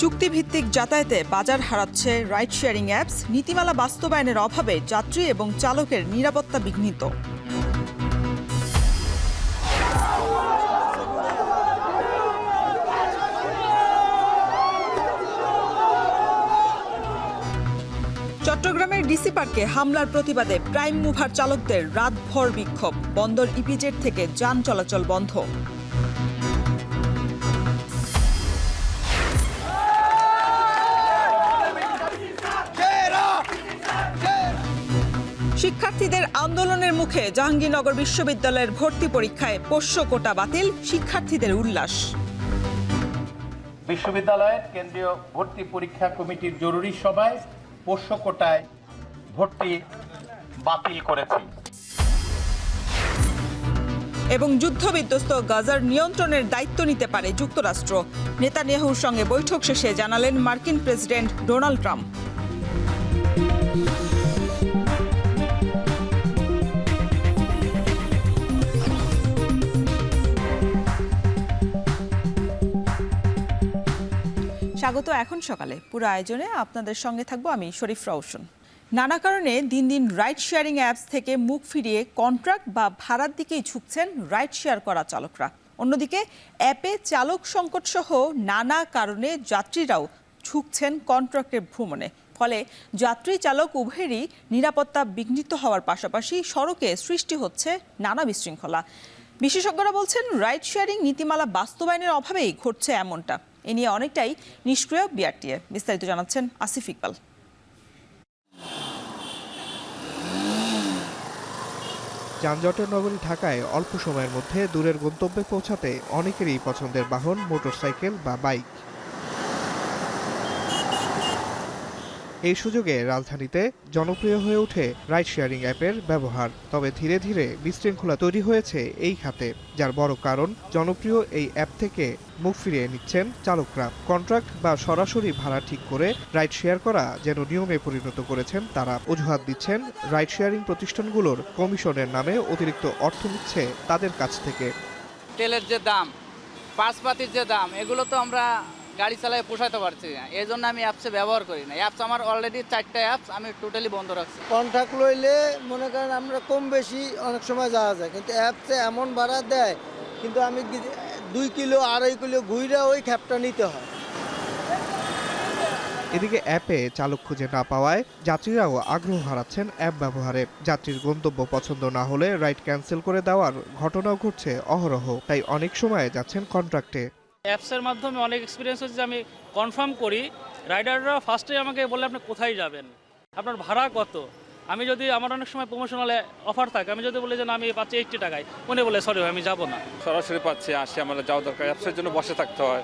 চুক্তিভিত্তিক যাতায়াতে বাজার হারাচ্ছে রাইড শেয়ারিং অ্যাপস, নীতিমালা বাস্তবায়নের অভাবে যাত্রী এবং চালকের নিরাপত্তা বিঘ্নিত। চট্টগ্রামের ডিসি পার্কে হামলার প্রতিবাদে প্রাইম মুভার চালকদের রাতভর বিক্ষোভ, বন্দর ইপিজেড থেকে যান চলাচল বন্ধ। শিক্ষার্থীদের আন্দোলনের মুখে জাহাঙ্গীরনগর বিশ্ববিদ্যালয়ের ভর্তি পরীক্ষায় পোষ্য কোটা বাতিল, শিক্ষার্থীদের উল্লাস। বিশ্ববিদ্যালয়ের কেন্দ্রীয় ভর্তি পরীক্ষা কমিটির জরুরি সভায় পোষ্য কোটায় ভর্তি বাতিল করেছে। এবং যুদ্ধবিধ্বস্ত গাজার নিয়ন্ত্রণের দায়িত্ব নিতে পারে যুক্তরাষ্ট্র, নেতানিয়াহুর সঙ্গে বৈঠক শেষে জানালেন মার্কিন প্রেসিডেন্ট ডোনাল্ড ট্রাম্প। স্বাগত এখন সকালে। পুরো আয়োজনে আপনাদের সঙ্গে থাকবো আমি শরীফ রওশন। নানা কারণে দিন দিন রাইড শেয়ারিং অ্যাপস থেকে মুখ ফিরিয়ে কন্ট্রাক্ট বা ভাড়ার দিকেই ঝুঁকছেন রাইড শেয়ার করা চালকরা। অন্যদিকে অ্যাপে চালক সংকট সহ নানা কারণে যাত্রীরাও ঝুঁকছেন কন্ট্রাক্টের ভ্রমণে। ফলে যাত্রী চালক উভয়েরই নিরাপত্তা বিঘ্নিত হওয়ার পাশাপাশি সড়কে সৃষ্টি হচ্ছে নানা বিশৃঙ্খলা। বিশেষজ্ঞরা বলছেন রাইড শেয়ারিং নীতিমালা বাস্তবায়নের অভাবেই ঘটছে এমনটা। এ নিয়ে অনেকটাই নিষ্ক্রিয় বিআরটিএ। বিস্তারিত জানাচ্ছেন আসিফ ইকবাল। যানজটের নগরী ঢাকায় অল্প সময়ের মধ্যে দূরের গন্তব্যে পৌঁছাতে অনেকেরই পছন্দের বাহন মোটরসাইকেল বা বাইক। এই সুযোগে রাজধানীতে জনপ্রিয় হয়ে ওঠে রাইড শেয়ারিং অ্যাপের ব্যবহার। তবে ধীরে ধীরে বিশৃঙ্খলা তৈরি হয়েছে এই খাতে, যার বড় কারণ জনপ্রিয় এই অ্যাপ থেকে মুখ ফিরিয়ে নিচ্ছেন চালকরা। কন্ট্রাক্ট বা সরাসরি ভাড়া ঠিক করে রাইড শেয়ার করা যেন নিয়মে পরিণত করেছেন তারা। অজুহাত দিচ্ছেন রাইড শেয়ারিং প্রতিষ্ঠানগুলোর কমিশনের নামে অতিরিক্ত অর্থ নিচ্ছে তাদের কাছ থেকে। তেলের যে দাম, পাসপাতির যে দাম, এগুলো তো আমরা গাড়ি চালায় পোষাতে পারছি না, এই জন্য আমি অ্যাপসে ব্যবহার করি না। অ্যাপস আমার অলরেডি 4টা অ্যাপস আমি টোটালি বন্ধ রাখছি। কন্ট্রাক্ট লইলে মনে করেন আমরা কম বেশি অনেক সময় যাওয়া যায়, কিন্তু অ্যাপসে এমন ভাড়া দেয়, কিন্তু আমি 2 কিলো 2.5 কিলো ঘুরে ওই খ্যাপটা নিতে হয়। এদিকে অ্যাপে চালক খুঁজে না পাওয়ায় যাত্রীরাও আগ্রহ হারাচ্ছেন অ্যাপ ব্যবহারে। যাত্রীর গন্তব্য পছন্দ না হলে রাইড ক্যান্সেল করে দেওয়ার ঘটনাও ঘটছে অহরহ। তাই অনেক সময় যাচ্ছেন কন্ট্রাক্টে। অ্যাপসের মাধ্যমে অনেক এক্সপিরিয়েন্স হচ্ছে যে আমি কনফার্ম করি, রাইডাররা ফার্স্টে আমাকে বলে আপনি কোথায় যাবেন, আপনার ভাড়া কত। আমি যদি আমার অনেক সময় প্রমোশনাল অফার থাকে, আমি যদি বলি যে না আমি পাচ্ছি 80 টাকায়, উনি বলে সরি আমি যাব না। সরাসরি পাচ্ছি, আসে আমরা যাওয়া দরকার, অ্যাপসের জন্য বসে থাকতে হয়।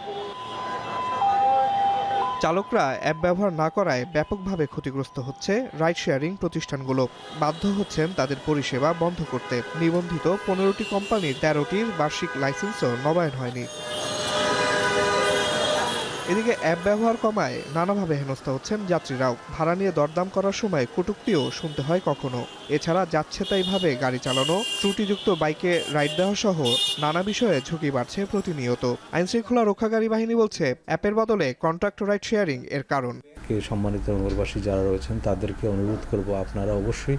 চালকরা অ্যাপ ব্যবহার না করায় ব্যাপকভাবে ক্ষতিগ্রস্ত হচ্ছে রাইড শেয়ারিং প্রতিষ্ঠানগুলো। বাধ্য হচ্ছেন তাদের পরিষেবা বন্ধ করতে। নিবন্ধিত 15টি কোম্পানির 13টির বার্ষিক লাইসেন্সও নবায়ন হয়নি। এদিকে অ্যাপ ব্যবহার কমায় নানাভাবে হেনস্থা হচ্ছেন যাত্রীরাও। ভাড়া নিয়ে দরদাম করার সময় কটূক্তিও শুনতে হয় কখনো। এছাড়া যাচ্ছে তাইভাবে গাড়ি চালানো, ত্রুটিযুক্ত বাইকে রাইড দেওয়া সহ নানা বিষয়ে ঝুঁকি বাড়ছে প্রতিনিয়ত। আইনশৃঙ্খলা রক্ষাকারী বাহিনী বলছে অ্যাপের বদলে কন্ট্রাক্ট রাইড শেয়ারিং এর কারণ। সম্মানিত নগরবাসী যারা রয়েছেন তাদেরকে অনুরোধ করব, আপনারা অবশ্যই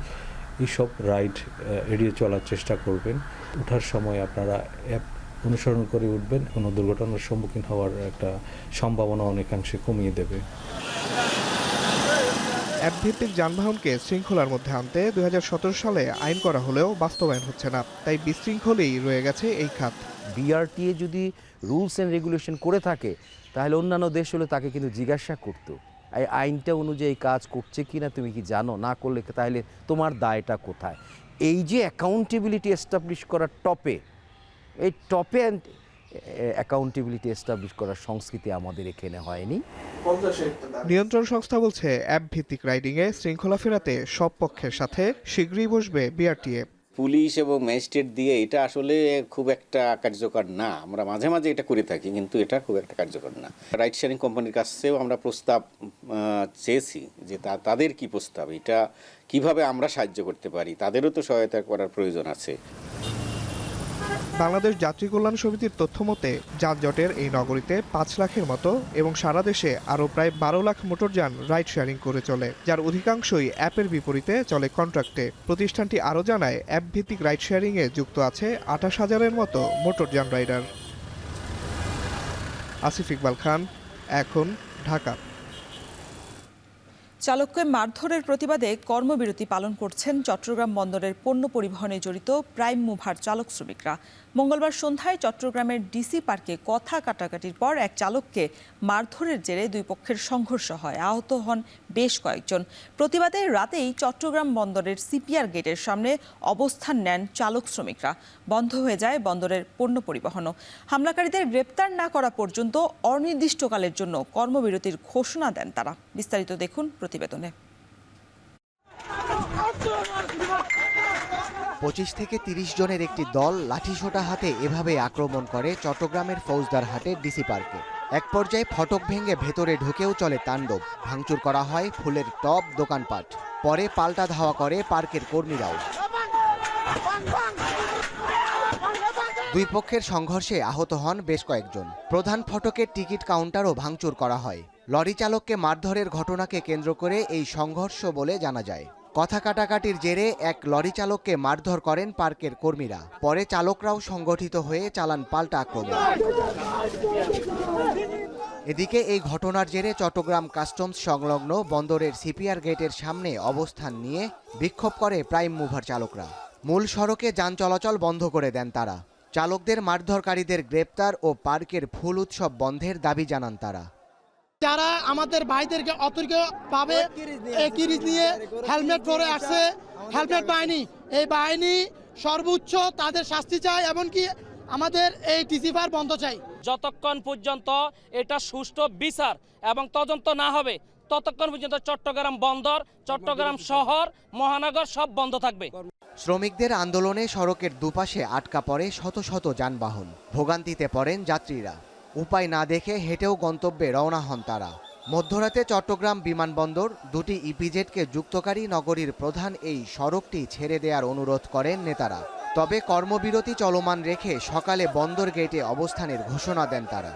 এইসব রাইড এড়িয়ে চলার চেষ্টা করবেন। ওঠার সময় আপনারা অ্যাপ অনুসরণ করে উঠবেন, কোনো দুর্ঘটনার সম্মুখীন হওয়ার একটা সম্ভাবনা অনেকাংশে কমিয়ে দেবে। অ্যাপভিত্তিক যানবাহনকে শৃঙ্খলার মধ্যে আনতে 2017 সালে আইন করা হলেও বাস্তবায়ন হচ্ছে না, তাই বিশৃঙ্খলেই রয়ে গেছে এই খাত। বিআরটিএ যদি রুলস অ্যান্ড রেগুলেশন করে থাকে তাহলে অন্যান্য দেশ হলে তাকে কিন্তু জিজ্ঞাসা করতো এই আইনটা অনুযায়ী কাজ করছে কিনা তুমি কি জানো, না করলে তাহলে তোমার দায়টা কোথায়। এই যে অ্যাকাউন্টেবিলিটি এস্টাবলিশ করার টপে, এই টপে অ্যাকাউন্টেবিলিটি এস্টাবলিশ করার সংস্কৃতি আমাদের এখানে হয়নি। নিয়ন্ত্রণ সংস্থা বলছে অ্যাপ ভিত্তিক রাইডিংয়ে শৃঙ্খলা ফেরাতে সব পক্ষের সাথে শীঘ্রই বসবে বিআরটিএ। পুলিশ এবং ম্যাজিস্ট্রেট দিয়ে এটা আসলে খুব একটা কার্যকর না। আমরা মাঝে মাঝে এটা করে থাকি, কিন্তু এটা খুব একটা কার্যকর না। রাইড শেয়ারিং কোম্পানির কাছেও আমরা প্রস্তাব চেয়েছি যে তাদের কি প্রস্তাব, এটা কিভাবে আমরা সাহায্য করতে পারি, তাদেরও তো সহায়তা করার প্রয়োজন আছে। বাংলাদেশ যাত্রী কল্যাণ সমিতির তথ্য মতে যানজটের এই নগরীতে 5 লাখের মতো এবং সারা দেশে আরও প্রায় 12 লাখ মোটরযান রাইড শেয়ারিং করে চলে, যার অধিকাংশই অ্যাপের বিপরীতে চলে কন্ট্রাক্টে। প্রতিষ্ঠানটি আরও জানায়, অ্যাপ ভিত্তিক রাইড শেয়ারিংয়ে যুক্ত আছে 28,000-এর মতো মোটরযান রাইডার। আসিফ ইকবাল খান, এখন, ঢাকা। চালককে মারধরের প্রতিবাদে কর্মবিরতি পালন করছেন চট্টগ্রাম বন্দরের পণ্য পরিবহনে জড়িত প্রাইম মুভার চালক শ্রমিকরা। মঙ্গলবার সন্ধ্যায় চট্টগ্রামের ডিসি পার্কে কথা কাটাকাটির পর এক চালককে মারধরের জেরে দুই পক্ষের সংঘর্ষ হয়, আহত হন বেশ কয়েকজন। প্রতিবাদে রাতেই চট্টগ্রাম বন্দরের সিপিআর গেটের সামনে অবস্থান নেন চালক শ্রমিকরা। বন্ধ হয়ে যায় বন্দরের পণ্য পরিবহনও। হামলাকারীদের গ্রেপ্তার না করা পর্যন্ত অনির্দিষ্টকালের জন্য কর্মবিরতির ঘোষণা দেন তারা। বিস্তারিত দেখুন প্রতিবেদনে। 25 থেকে 30 জনের একটি দল লাঠিসোঁটা হাতে এভাবে আক্রমণ করে চট্টগ্রামের ফৌজদারহাটের ডিসি পার্কে। এক পর্যায়ে ফটক ভেঙে ভেতরে ঢুকেও চলে তাণ্ডব, ভাঙচুর করা হয় ফুলের টব, দোকানপাট। পরে পাল্টা ধাওয়া করে পার্কের কর্মীরাও। দুই পক্ষের সংঘর্ষে আহত হন বেশ কয়েকজন। প্রধান ফটকের টিকিট কাউন্টারও ভাঙচুর করা হয়। লরি চালককে মারধরের ঘটনাকে কেন্দ্র করে এই সংঘর্ষ বলে জানা যায়। কথা কাটাকাটির জেরে এক লরি চালককে মারধর করেন পার্কের কর্মীরা। পরে চালকরাও সংগঠিত হয়ে চালান পাল্টা আক্রমণ। এদিকে এই ঘটনার জেরে চট্টগ্রাম কাস্টমস সংলগ্ন বন্দরের সিপিআর গেটের সামনে অবস্থান নিয়ে বিক্ষোভ করে প্রাইম মুভার চালকরা। মূল সড়কে যান চলাচল বন্ধ করে দেন তারা। চালকদের মারধরকারীদের গ্রেপ্তার ও পার্কের ফুল উৎসব বন্ধের দাবি জানান তারা। যারা আমাদের ভাইদেরকে অতর্কিতভাবে কিরিচ নিয়ে হেলমেট পরে আসছে, হেলমেট বাহিনী, এই বাহিনী সর্বোচ্চ তাদের শাস্তি চায়, এমনকি আমাদের এই টিসিফার বন্ধ চাই। যতক্ষণ পর্যন্ত এটা সুষ্ঠু বিচার এবং তদন্ত না হবে ততক্ষণ পর্যন্ত চট্টগ্রাম বন্দর, চট্টগ্রাম শহর, মহানগর সব বন্ধ থাকবে। শ্রমিকদের আন্দোলনে সড়কের দুপাশে আটকা পড়ে শত শত যানবাহন। ভোগান্তিতে পড়েন যাত্রীরা। উপায় না দেখে হেঁটেও গন্তব্যে রওনা হন তারা। মধ্যরাতে চট্টগ্রাম বিমানবন্দর, দুটি ইপিজেডকে যুক্তকারী নগরীর প্রধান এই সড়কটি ছেড়ে দেওয়ার অনুরোধ করেন নেতারা। তবে কর্মবিরতি চলমান রেখে সকালে বন্দর গেটে অবস্থানের ঘোষণা দেন তারা।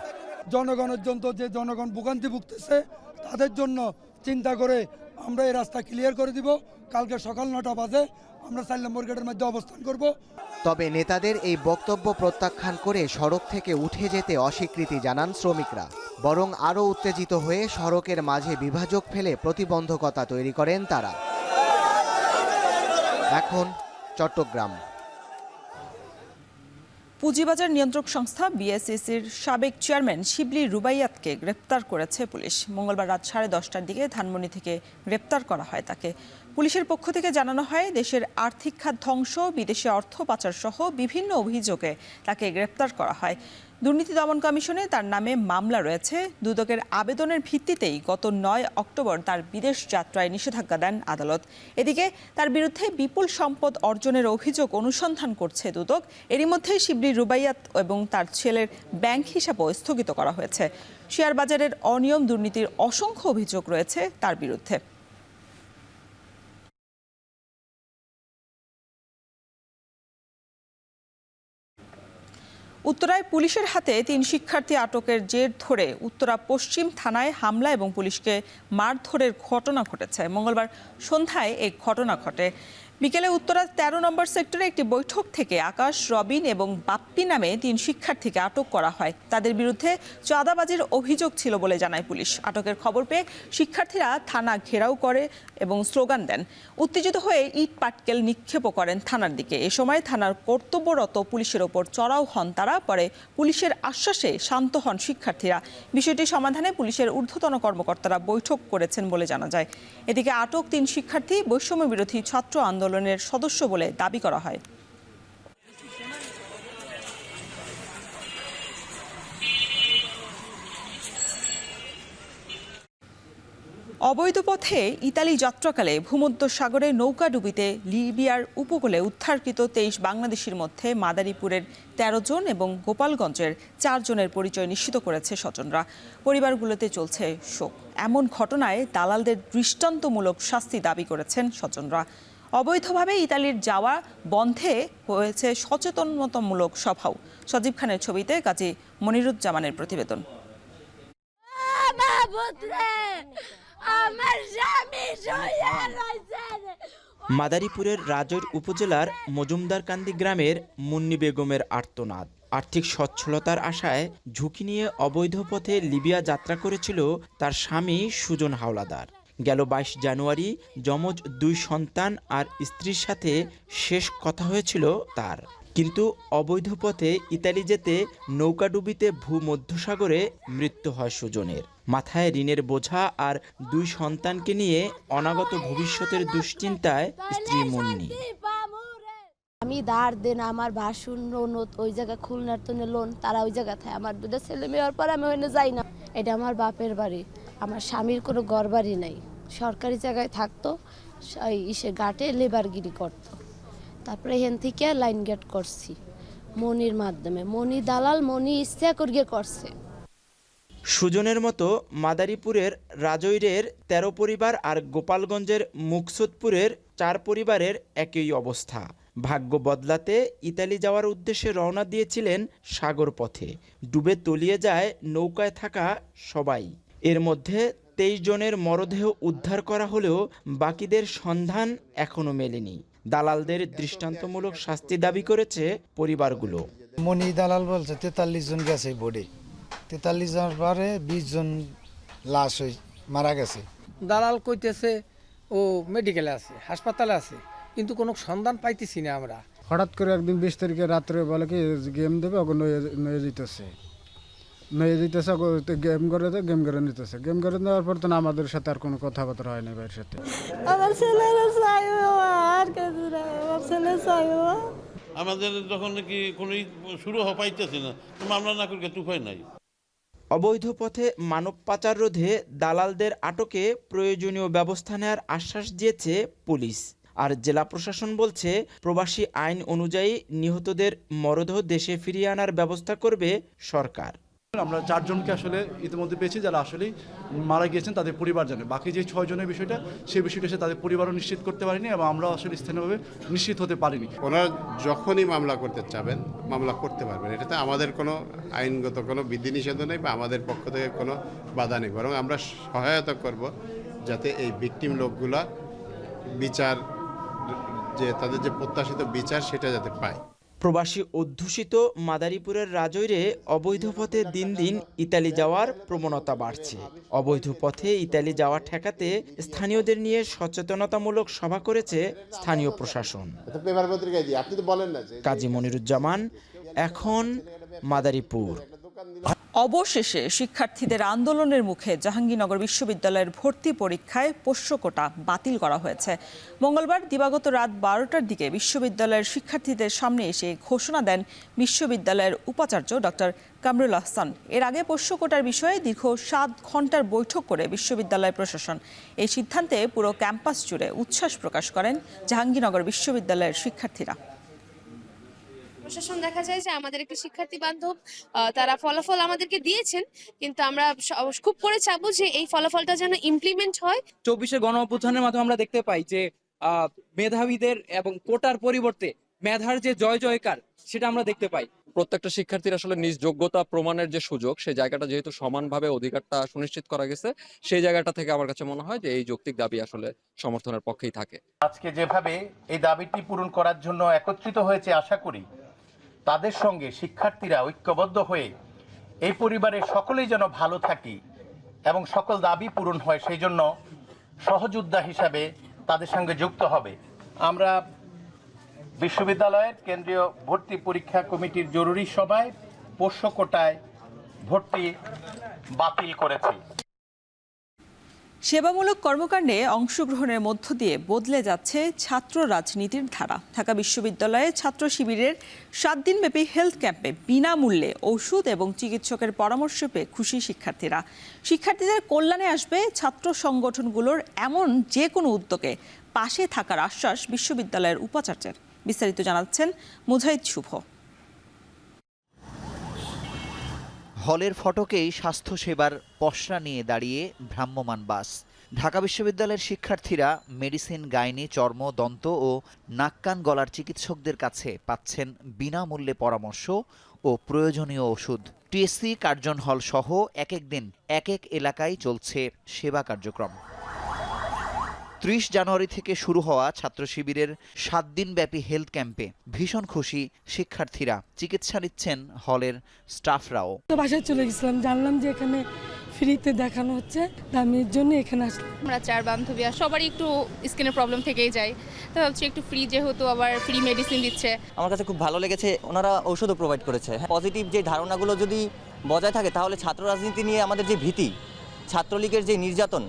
জনগণের জন্য যে জনগণ ভোগান্তি ভুগতেছে তাদের জন্য চিন্তা করে আমরা এই রাস্তা ক্লিয়ার করে দিব। কালকে সকাল 9টা বাজে আমরা 4 নম্বর গেটের মধ্যে অবস্থান করব। তবে নেতাদের এই বক্তব্য প্রত্যাখ্যান করে সড়ক থেকে উঠে যেতে অস্বীকৃতি জানান শ্রমিকরা। বরং আরও উত্তেজিত হয়ে সড়কের মাঝে বিভাজক ফেলে প্রতিবন্ধকতা তৈরি করেন তারা। এখন চট্টগ্রাম। পুঁজিবাজার নিয়ন্ত্রক সংস্থা বিএসইসির সাবেক চেয়ারম্যান শিবলি রুবাইয়াতকে গ্রেপ্তার করেছে পুলিশ। মঙ্গলবার রাত 10:30টার দিকে ধানমন্ডি থেকে গ্রেপ্তার করা হয় তাকে। পুলিশের পক্ষ থেকে জানানো হয়, দেশের আর্থিক খাত ধ্বংস, বিদেশে অর্থ পাচার সহ বিভিন্ন অভিযোগে তাকে গ্রেপ্তার করা হয়। দুর্নীতি দমন কমিশনে তার নামে মামলা রয়েছে। দুদকের আবেদনের ভিত্তিতেই গত 9 অক্টোবর তার বিদেশ যাত্রায় নিষেধাজ্ঞা দেন আদালত। এদিকে তার বিরুদ্ধে বিপুল সম্পদ অর্জনের অভিযোগ অনুসন্ধান করছে দুদক। এরই মধ্যে শিবলি রুবাইয়াত এবং তার ছেলের ব্যাংক হিসাবও স্থগিত করা হয়েছে। শেয়ার বাজারের অনিয়ম, দুর্নীতির অসংখ্য অভিযোগ রয়েছে তার বিরুদ্ধে। উত্তরায় পুলিশের হাতে 3 শিক্ষার্থী আটকের জের ধরে উত্তরা পশ্চিম থানায় হামলা এবং পুলিশকে মারধরের ঘটনা ঘটেছে। মঙ্গলবার সন্ধ্যায় এই ঘটনা ঘটে। বিকেলে উত্তরা 13 নম্বর সেক্টরে একটি বৈঠক থেকে আকাশ, রবিন এবং বাপ্পি নামে 3 শিক্ষার্থীকে আটক করা হয়। তাদের বিরুদ্ধে চাঁদাবাজির অভিযোগ ছিল বলে জানায় পুলিশ। আটকের খবর পেয়ে শিক্ষার্থীরা থানা ঘেরাও করে এবং স্লোগান দেন। উত্তেজিত হয়ে ইট পাটকেল নিক্ষেপও করেন থানার দিকে। এ সময় থানার কর্তব্যরত পুলিশের ওপর চড়াও হন তারা। পরে পুলিশের আশ্বাসে শান্ত হন শিক্ষার্থীরা। বিষয়টি সমাধানে পুলিশের ঊর্ধ্বতন কর্মকর্তারা বৈঠক করেছেন বলে জানা যায়। এদিকে আটক 3 শিক্ষার্থী বৈষম্য বিরোধী ছাত্র আন্দোলনের সদস্য বলে দাবি করা হয়। অবৈধ পথে ইতালি যাত্রাকালে ভূমধ্যসাগরে নৌকাডুবিতে লিবিয়ার উপকূলে উদ্ধারকৃত 23 বাংলাদেশির মধ্যে মাদারীপুরের 13 জন এবং গোপালগঞ্জের 4 জনের পরিচয় নিশ্চিত করেছে স্বজনরা। পরিবারগুলোতে চলছে শোক। এমন ঘটনায় দালালদের দৃষ্টান্তমূলক শাস্তি দাবি করেছেন স্বজনরা। অবৈধভাবে ইতালির যাওয়া বন্ধে হয়েছে সচেতনতামূলক সভাও। সজীব খানের ছবিতে কাজী মনিরুজ্জামানের প্রতিবেদন। মাদারীপুরের রাজৈর উপজেলার মজুমদারকান্দি গ্রামের মুন্নি বেগমের আর্তনাদ। আর্থিক সচ্ছলতার আশায় ঝুঁকি নিয়ে অবৈধ পথে লিবিয়া যাত্রা করেছিল তার স্বামী সুজন হাওলাদার। গেল 22 জানুয়ারি যমজ 2 সন্তান আর স্ত্রীর সাথে শেষ কথা হয়েছিল তার। কিন্তু অবৈধ পথে ইতালি যেতে নৌকাডুবিতে ভূমধ্যসাগরে মৃত্যু হয় সুজনের। মাথায় ঋণের বোঝা আর 2 সন্তানকে নিয়ে অনাগত ভবিষ্যতের দুশ্চিন্তায় স্ত্রী মুন্নি। আমি ধার দেন আমার ভাসুন লোন ওই জায়গা খুলনার তো লোন, তারা ওই জায়গা থাকে। আমার 2টা ছেলে মেয়ের পর আমি ওখানে যাই না। এটা আমার বাপের বাড়ি, আমার স্বামীর কোনো ঘর বাড়ি নাই। সরকারি জায়গায় থাকতো, ইসে ঘাটে লেবারগিরি করতো। তারপরে এখান থেকে লাইন গেট করছি মনির মাধ্যমে। মনি দালাল, মনি ইচ্ছা করিয়ে করছে। সুজনের মতো মাদারীপুরের রাজৈরের 13 পরিবার আর গোপালগঞ্জের মুকসুদপুরের 4 পরিবারের একই অবস্থা। ভাগ্য বদলাতে ইতালি যাওয়ার উদ্দেশ্যে রওনা দিয়েছিলেন সাগর পথে। ডুবে তলিয়ে যায় নৌকায় থাকা সবাই। এর মধ্যে 23 জনের মরদেহ উদ্ধার করা হলেও বাকিদের সন্ধান এখনো মেলেনি। দালালদের দৃষ্টান্তমূলক শাস্তি দাবি করেছে পরিবারগুলো। মনি দালাল বলছে 43 জন গেছে বোর্ডে, 43 জনের পরে 20 জন লাশ মারা গেছে। দালাল কইতেছে ও মেডিকেলে আছে, হাসপাতালে আছে, কিন্তু কোনো সন্ধান পাইতেছি না আমরা। হঠাৎ করে একদিন 20 তারিখে রাত্রে বলে কি গেম দেবে, ওকে নয়ে দিতেছে গেম করে নিতেছে। গেম করে নেওয়ার পর তো আমাদের সাথে আর কোনো কথাবার্তা হয় না ভাইয়ের সাথে। আমার ছেলেরা চাইও আর কিছু না, আমার ছেলে চাইও। আমাদের যখন কি কোনো শুরু পাইতেছে না, মামলা না করে উপায় নাই। অবৈধ পথে মানব পাচার রোধে দালালদের আটকে প্রয়োজনীয় ব্যবস্থা নেওয়ার আশ্বাস দিয়েছে পুলিশ। আর জেলা প্রশাসন বলছে প্রবাসী আইন অনুযায়ী নিহতদের মরদেহ দেশে ফিরিয়ে আনার ব্যবস্থা করবে সরকার। আমরা 4 জনকে আসলে ইতিমধ্যে পেয়েছি যারা আসলে মারা গিয়েছেন, তাদের পরিবার জানে। বাকি যে 6 জনের বিষয়টা, সেই বিষয়টা সে তাদের পরিবারও নিশ্চিত করতে পারেনি এবং আমরা আসলে স্থানীয়ভাবে নিশ্চিত হতে পারিনি। ওনারা যখনই মামলা করতে চাবেন মামলা করতে পারবেন, এটাতে আমাদের কোনো আইনগত কোনো বিধিনিষেধ নেই বা আমাদের পক্ষ থেকে কোনো বাধা নেই। বরং আমরা সহায়তা করব যাতে এই ভিকটিম লোকগুলা বিচার, যে তাদের যে প্রত্যাশিত বিচার সেটা যাতে পায়। প্রবাসী অধ্যুষিত মাদারীপুরের রাজৈরে অবৈধ পথে দিন দিন ইতালি যাওয়ার প্রবণতা বাড়ছে। অবৈধ পথে ইতালি যাওয়া ঠেকাতে স্থানীয়দের নিয়ে সচেতনতামূলক সভা করেছে স্থানীয় প্রশাসন। কাজী মনিরুজ্জামান, এখন মাদারীপুর। অবশেষে শিক্ষার্থীদের আন্দোলনের মুখে জাহাঙ্গীরনগর বিশ্ববিদ্যালয়ের ভর্তি পরীক্ষায় পোষ্য কোটা বাতিল করা হয়েছে। মঙ্গলবার দিবাগত রাত 12টার দিকে বিশ্ববিদ্যালয়ের শিক্ষার্থীদের সামনে এসে ঘোষণা দেন বিশ্ববিদ্যালয়ের উপাচার্য ডক্টর কামরুল আহসান। এর আগে পোষ্য কোটার বিষয়ে দীর্ঘ 7 ঘন্টার বৈঠক করে বিশ্ববিদ্যালয় প্রশাসন। এই সিদ্ধান্তে পুরো ক্যাম্পাস জুড়ে উচ্ছ্বাস প্রকাশ করেন জাহাঙ্গীরনগর বিশ্ববিদ্যালয়ের শিক্ষার্থীরা। প্রশাসন দেখা যায় যে আমাদের একটি শিক্ষার্থী বান্ধব, তারা ফলাফল আমাদেরকে দিয়েছেন, কিন্তু আমরা খুব করে চাবো যে এই ফলাফলটা যেন ইমপ্লিমেন্ট হয়। 24-এর গণঅভ্যুত্থানের মাধ্যমে আমরা দেখতে পাই যে মেধাবীদের এবং কোটার পরিবর্তে মেধার যে জয় জয়কার সেটা আমরা দেখতে পাই। প্রত্যেকটা শিক্ষার্থীর আসলে নিজ যোগ্যতা প্রমাণের যে সুযোগ, সেই জায়গাটা যেহেতু সমানভাবে অধিকারটা সুনিশ্চিত করা গেছে, সেই জায়গাটা থেকে আমার কাছে মনে হয় যে এই যৌক্তিক দাবি আসলে সমর্থনের পক্ষেই থাকে। আজকে যেভাবে এই দাবিটি পূরণ করার জন্য একত্রিত হয়েছে, আশা করি তাদের সঙ্গে শিক্ষার্থীরা ঐক্যবদ্ধ হয়ে এই পরিবারের সকলেই যেন ভালো থাকি এবং সকল দাবি পূরণ হয়, সেই জন্য সহযোদ্ধা হিসাবে তাদের সঙ্গে যুক্ত হবে। আমরা বিশ্ববিদ্যালয়ের কেন্দ্রীয় ভর্তি পরীক্ষা কমিটির জরুরি সভায় পোষ্য কোটায় ভর্তি বাতিল করেছি। সেবামূলক কর্মকাণ্ডে অংশগ্রহণের মধ্য দিয়ে বদলে যাচ্ছে ছাত্র রাজনীতির ধারা। ঢাকা বিশ্ববিদ্যালয়ে ছাত্র শিবিরের 7 দিনব্যাপী হেলথ ক্যাম্পে বিনামূল্যে ওষুধ এবং চিকিৎসকের পরামর্শ পেয়ে খুশি শিক্ষার্থীরা। শিক্ষার্থীদের কল্যাণে আসবে ছাত্র সংগঠনগুলোর এমন যে কোনো উদ্যোগে পাশে থাকার আশ্বাস বিশ্ববিদ্যালয়ের উপাচার্যের। বিস্তারিত জানাচ্ছেন মুজাহিদ শুভ। হলের ফটকেই স্বাস্থ্যসেবার পসরা নিয়ে দাঁড়িয়ে ভ্রাম্যমাণ বাস। ঢাকা বিশ্ববিদ্যালয়ের শিক্ষার্থীরা মেডিসিন, গাইনি, চর্ম, দন্ত ও নাক কান গলার চিকিৎসকদের কাছে পাচ্ছেন বিনামূল্যে পরামর্শ ও প্রয়োজনীয় ওষুধ। টিএসসি, কার্জন হল সহ এক এক দিন এক এক এলাকায় চলছে সেবা কার্যক্রম। 30 জানুয়ারি থেকে শুরু হওয়া ছাত্র শিবিরের 7 দিনব্যাপী হেলথ ক্যাম্পে ভীষণ খুশি শিক্ষার্থীরা। চিকিৎসা নিচ্ছেন হলের স্টাফরাও। বাসায় চলে গেছিলাম, জানলাম যে এখানে ফ্রিতে দেখানো হচ্ছে, আমি এর জন্য এখানে আসলাম। আমরা 4 বান্ধবী, সবারই একটু স্কিনের প্রবলেম থেকেই যায়, তো ভাবছি একটু ফ্রি যেহেতু আবার ফ্রি মেডিসিন দিচ্ছে। আমার কাছে খুব ভালো লেগেছে, ওনারা ঔষধও প্রোভাইড করেছে। পজিটিভ যে ধারণাগুলো যদি বজায় থাকে তাহলে ছাত্র রাজনীতি নিয়ে আমাদের যে ভীতি, ছাত্রলীগের যে নির্যাতন,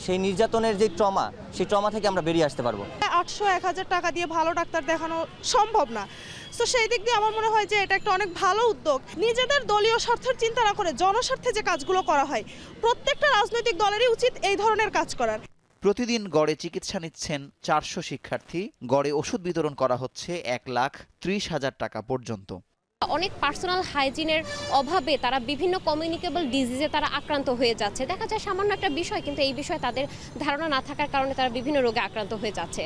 সেই নির্যাতনের যে ট্রমা, সেই ট্রমা থেকে আমরা বেরিয়ে আসতে পারবো। 800-1000 টাকা দিয়ে ভালো ডাক্তার দেখানো সম্ভব না, তো সেই দিক দিয়ে আমার মনে হয় যে এটা একটা অনেক ভালো উদ্যোগ। নিজেদের দলীয় স্বার্থের চিন্তা না করে জনস্বার্থে যে কাজগুলো করা হয়, প্রত্যেকটা রাজনৈতিক দলেরই উচিত এই ধরনের কাজ করার। প্রতিদিন গড়ে চিকিৎসা নিচ্ছেন 400 শিক্ষার্থী। গড়ে ওষুধ বিতরণ করা হচ্ছে 1,30,000 টাকা পর্যন্ত। অনেক পার্সোনাল হাইজিনের অভাবে তারা বিভিন্ন কমিউনিকেবল ডিজিজে তারা আক্রান্ত হয়ে যাচ্ছে। দেখা যায় সামান্য একটা বিষয়, কিন্তু এই বিষয়ে তাদের ধারণা না থাকার কারণে তারা বিভিন্ন রোগে আক্রান্ত হয়ে যাচ্ছে।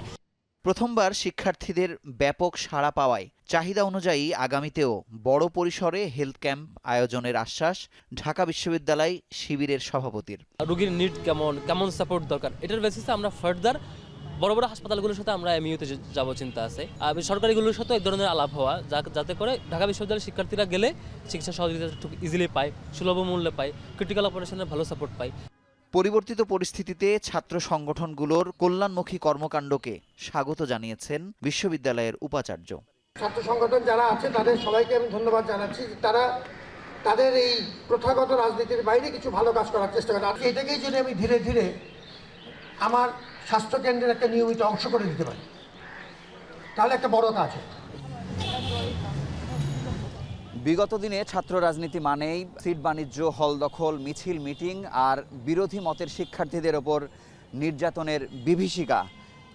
প্রথমবার শিক্ষার্থীদের ব্যাপক সাড়া পাওয়ায় চাহিদা অনুযায়ী আগামীতেও বড় পরিসরে হেলথ ক্যাম্প আয়োজনের আশ্বাস ঢাকা বিশ্ববিদ্যালয় শিবিরের সভাপতির। রোগীর নিড কেমন সাপোর্ট দরকার, এটার বেসিসে আমরা ফার্দার বড় বড় হাসপাতালগুলোর সাথে আমরা এমইউতে যাব চিন্তা আছে। সরকারিগুলোর সাথে এক ধরনের আলাপ হওয়া, যাতে করে ঢাকা বিশ্ববিদ্যালয়ের শিক্ষার্থীরা গেলে চিকিৎসা সহযোগিতা একটু ইজিলি পায়, সুলভ মূল্যে পায়, ক্রিটিক্যাল অপারেশনের ভালো সাপোর্ট পায়। পরিবর্তিত পরিস্থিতিতে ছাত্র সংগঠনগুলোর কল্যাণমুখী কর্মকাণ্ডকে স্বাগত জানিয়েছেন বিশ্ববিদ্যালয়ের উপাচার্য। ছাত্র সংগঠন যারা আছে তাদের সবাইকে আমি ধন্যবাদ জানাচ্ছি, তারা তাদের এই প্রথাগত রাজনীতির বাইরে কিছু ভালো কাজ করার চেষ্টা করে। আর এটাকেই যদি আমি ধীরে ধীরে আমার স্বাস্থ্যকেন্দ্রের একটা নিয়মিত অংশ করে দিতে পারি, তাহলে একটা বড় কাজ হয়। বিগত দিনে ছাত্র রাজনীতি মানেই সিট বাণিজ্য, হল দখল, মিছিল, মিটিং আর বিরোধী মতের শিক্ষার্থীদের ওপর নির্যাতনের বিভীষিকা।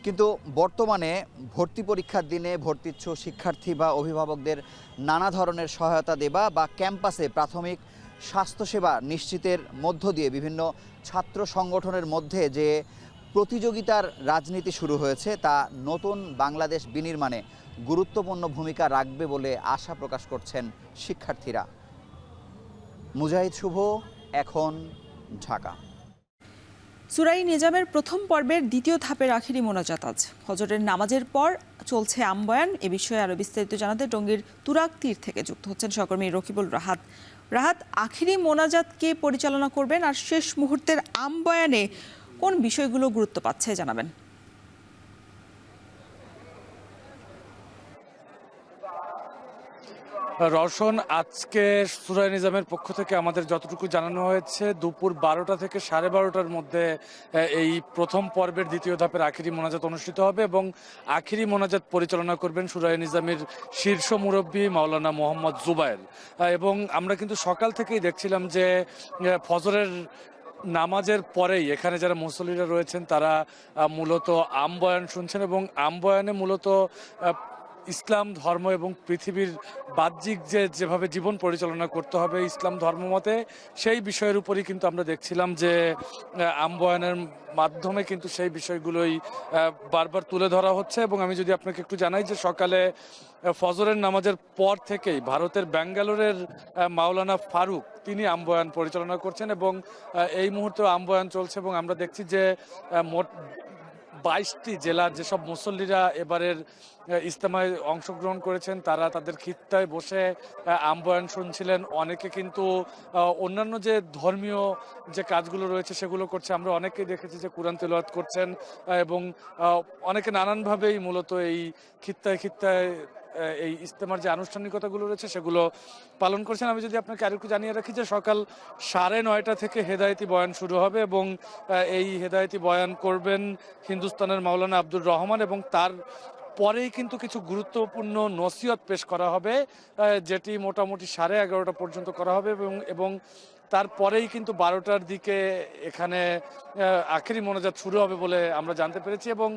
কিন্তু বর্তমানে ভর্তি পরীক্ষার দিনে ভর্তিচ্ছু শিক্ষার্থী বা অভিভাবকদের নানা ধরনের সহায়তা দেওয়া বা ক্যাম্পাসে প্রাথমিক স্বাস্থ্যসেবা নিশ্চিতের মধ্য দিয়ে বিভিন্ন ছাত্র সংগঠনের মধ্যে যে প্রতিযোগিতার রাজনীতি শুরু হয়েছে, তা নতুন বাংলাদেশ বিনির্মাণে গুরুত্বপূর্ণ ভূমিকা রাখবে বলে আশা প্রকাশ করছেন শিক্ষার্থীরা। মুজাহিদ শুভ, এখন, ঢাকা। সূরা নিজামের প্রথম পর্বের দ্বিতীয় ধাপের আখিরি মোনাজাত আজ ফজরের নামাজের পর চলছে আমবয়ান। এ বিষয়ে আরও বিস্তারিত জানাতে টঙ্গীর তুরাগ তীর থেকে যুক্ত হচ্ছেন সহকর্মী রকিবুল রাহাত। রাহাত, আখিরি মোনাজাত কে পরিচালনা করবেন আর শেষ মুহূর্তের আমবয়ানে কোন বিষয়গুলো গুরুত্ব পাচ্ছে জানাবেন। রওশন, আজকে সূরা নিজামের পক্ষ থেকে আমাদের যতটুকু জানানো হয়েছে, দুপুর 12টা থেকে 12:30টার মধ্যে এই প্রথম পর্বের দ্বিতীয় ধাপের আখিরি মোনাজাত অনুষ্ঠিত হবে এবং আখিরি মোনাজাত পরিচালনা করবেন সূরা নিজামের শীর্ষ মুরব্বী মাওলানা মোহাম্মদ জুবায়ের। এবং আমরা কিন্তু সকাল থেকেই দেখছিলাম যে ফজরের নামাজের পরেই এখানে যারা মুসল্লিরা রয়েছেন তারা মূলত আমবয়ান শুনছেন এবং আমবয়ানে মূলত ইসলাম ধর্ম এবং পৃথিবীর বাহ্যিক যেভাবে জীবন পরিচালনা করতে হবে ইসলাম ধর্মমতে, সেই বিষয়ের উপরই কিন্তু আমরা দেখছিলাম যে আমবয়ানের মাধ্যমে কিন্তু সেই বিষয়গুলোই বারবার তুলে ধরা হচ্ছে। এবং আমি যদি আপনাকে একটু জানাই যে সকালে ফজরের নামাজের পর থেকেই ভারতের ব্যাঙ্গালোরের মাওলানা ফারুক তিনি আমবয়ান পরিচালনা করছেন এবং এই মুহূর্তে আমবয়ান চলছে এবং আমরা দেখছি যে মোট 22টি জেলার যেসব মুসল্লিরা এবারের ইজতেমায় অংশগ্রহণ করেছেন তারা তাদের খিত্তায় বসে আমবয়ান শুনছিলেন। অনেকে কিন্তু অন্যান্য যে ধর্মীয় যে কাজগুলো রয়েছে সেগুলো করছে। আমরা অনেকেই দেখেছি যে কুরআন তেলাওয়াত করছেন এবং অনেকে নানানভাবেই মূলত এই খিত্তায় এই ইজতেমার যে আনুষ্ঠানিকতাগুলো রয়েছে সেগুলো পালন করছেন। আমি যদি আপনাকে আরেকটু জানিয়ে রাখি যে সকাল 9:30 থেকে হেদায়েতি বয়ান শুরু হবে এবং এই হেদায়েতি বয়ান করবেন হিন্দুস্তানের মাওলানা আব্দুর রহমান এবং তার পরেই কিন্তু কিছু গুরুত্বপূর্ণ নসিহত পেশ করা হবে, যেটি মোটামুটি 11:30 পর্যন্ত করা হবে এবং তারপরেই কিন্তু 12টার দিকে এখানে আখেরি মোনাজাত শুরু হবে বলে আমরা জানতে পেরেছি। এবং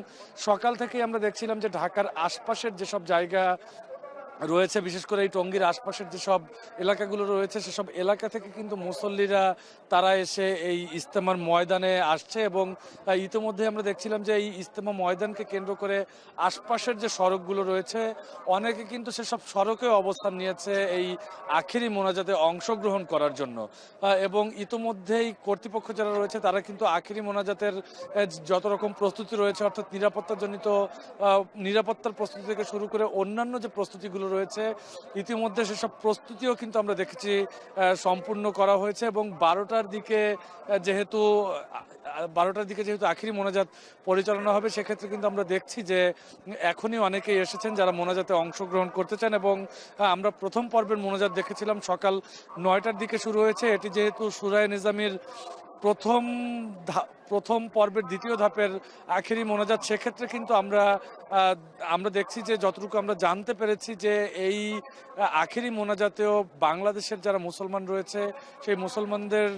সকাল থেকেই আমরা দেখছিলাম যে ঢাকার আশপাশের যেসব জায়গা রয়েছে, বিশেষ করে এই টঙ্গীর আশপাশের যেসব এলাকাগুলো রয়েছে সেসব এলাকা থেকে কিন্তু মুসল্লিরা তারা এসে এই ইজতেমার ময়দানে আসছে এবং ইতিমধ্যে আমরা দেখছিলাম যে এই ইজতেমা ময়দানকে কেন্দ্র করে আশপাশের যে সড়কগুলো রয়েছে অনেকে কিন্তু সেসব সড়কে অবস্থান নিয়েছে এই আখেরি মোনাজাতে অংশগ্রহণ করার জন্য এবং ইতিমধ্যেই কর্তৃপক্ষ যারা রয়েছে তারা কিন্তু আখেরি মোনাজাতের যত রকম প্রস্তুতি রয়েছে অর্থাৎ নিরাপত্তার প্রস্তুতি থেকে শুরু করে অন্যান্য যে প্রস্তুতিগুলো রয়েছে ইতিমধ্যে সেসব প্রস্তুতিও কিন্তু আমরা দেখেছি সম্পূর্ণ করা হয়েছে এবং 12টার দিকে যেহেতু আখেরি মোনাজাত পরিচালনা হবে সেক্ষেত্রে কিন্তু আমরা দেখছি যে এখনই অনেকেই এসেছেন যারা মোনাজাতে অংশগ্রহণ করতে চান এবং আমরা প্রথম পর্বের মোনাজাত দেখেছিলাম সকাল 9টার দিকে শুরু হয়েছে। এটি যেহেতু সূরায়ে নিজামীর প্রথম পর্বের দ্বিতীয় ধাপের আখেরি মোনাজাত সেক্ষেত্রে কিন্তু আমরা দেখছি যে যতটুকু আমরা জানতে পেরেছি যে এই আখেরি মোনাজাতেও বাংলাদেশের যারা মুসলমান রয়েছে সেই মুসলমানদের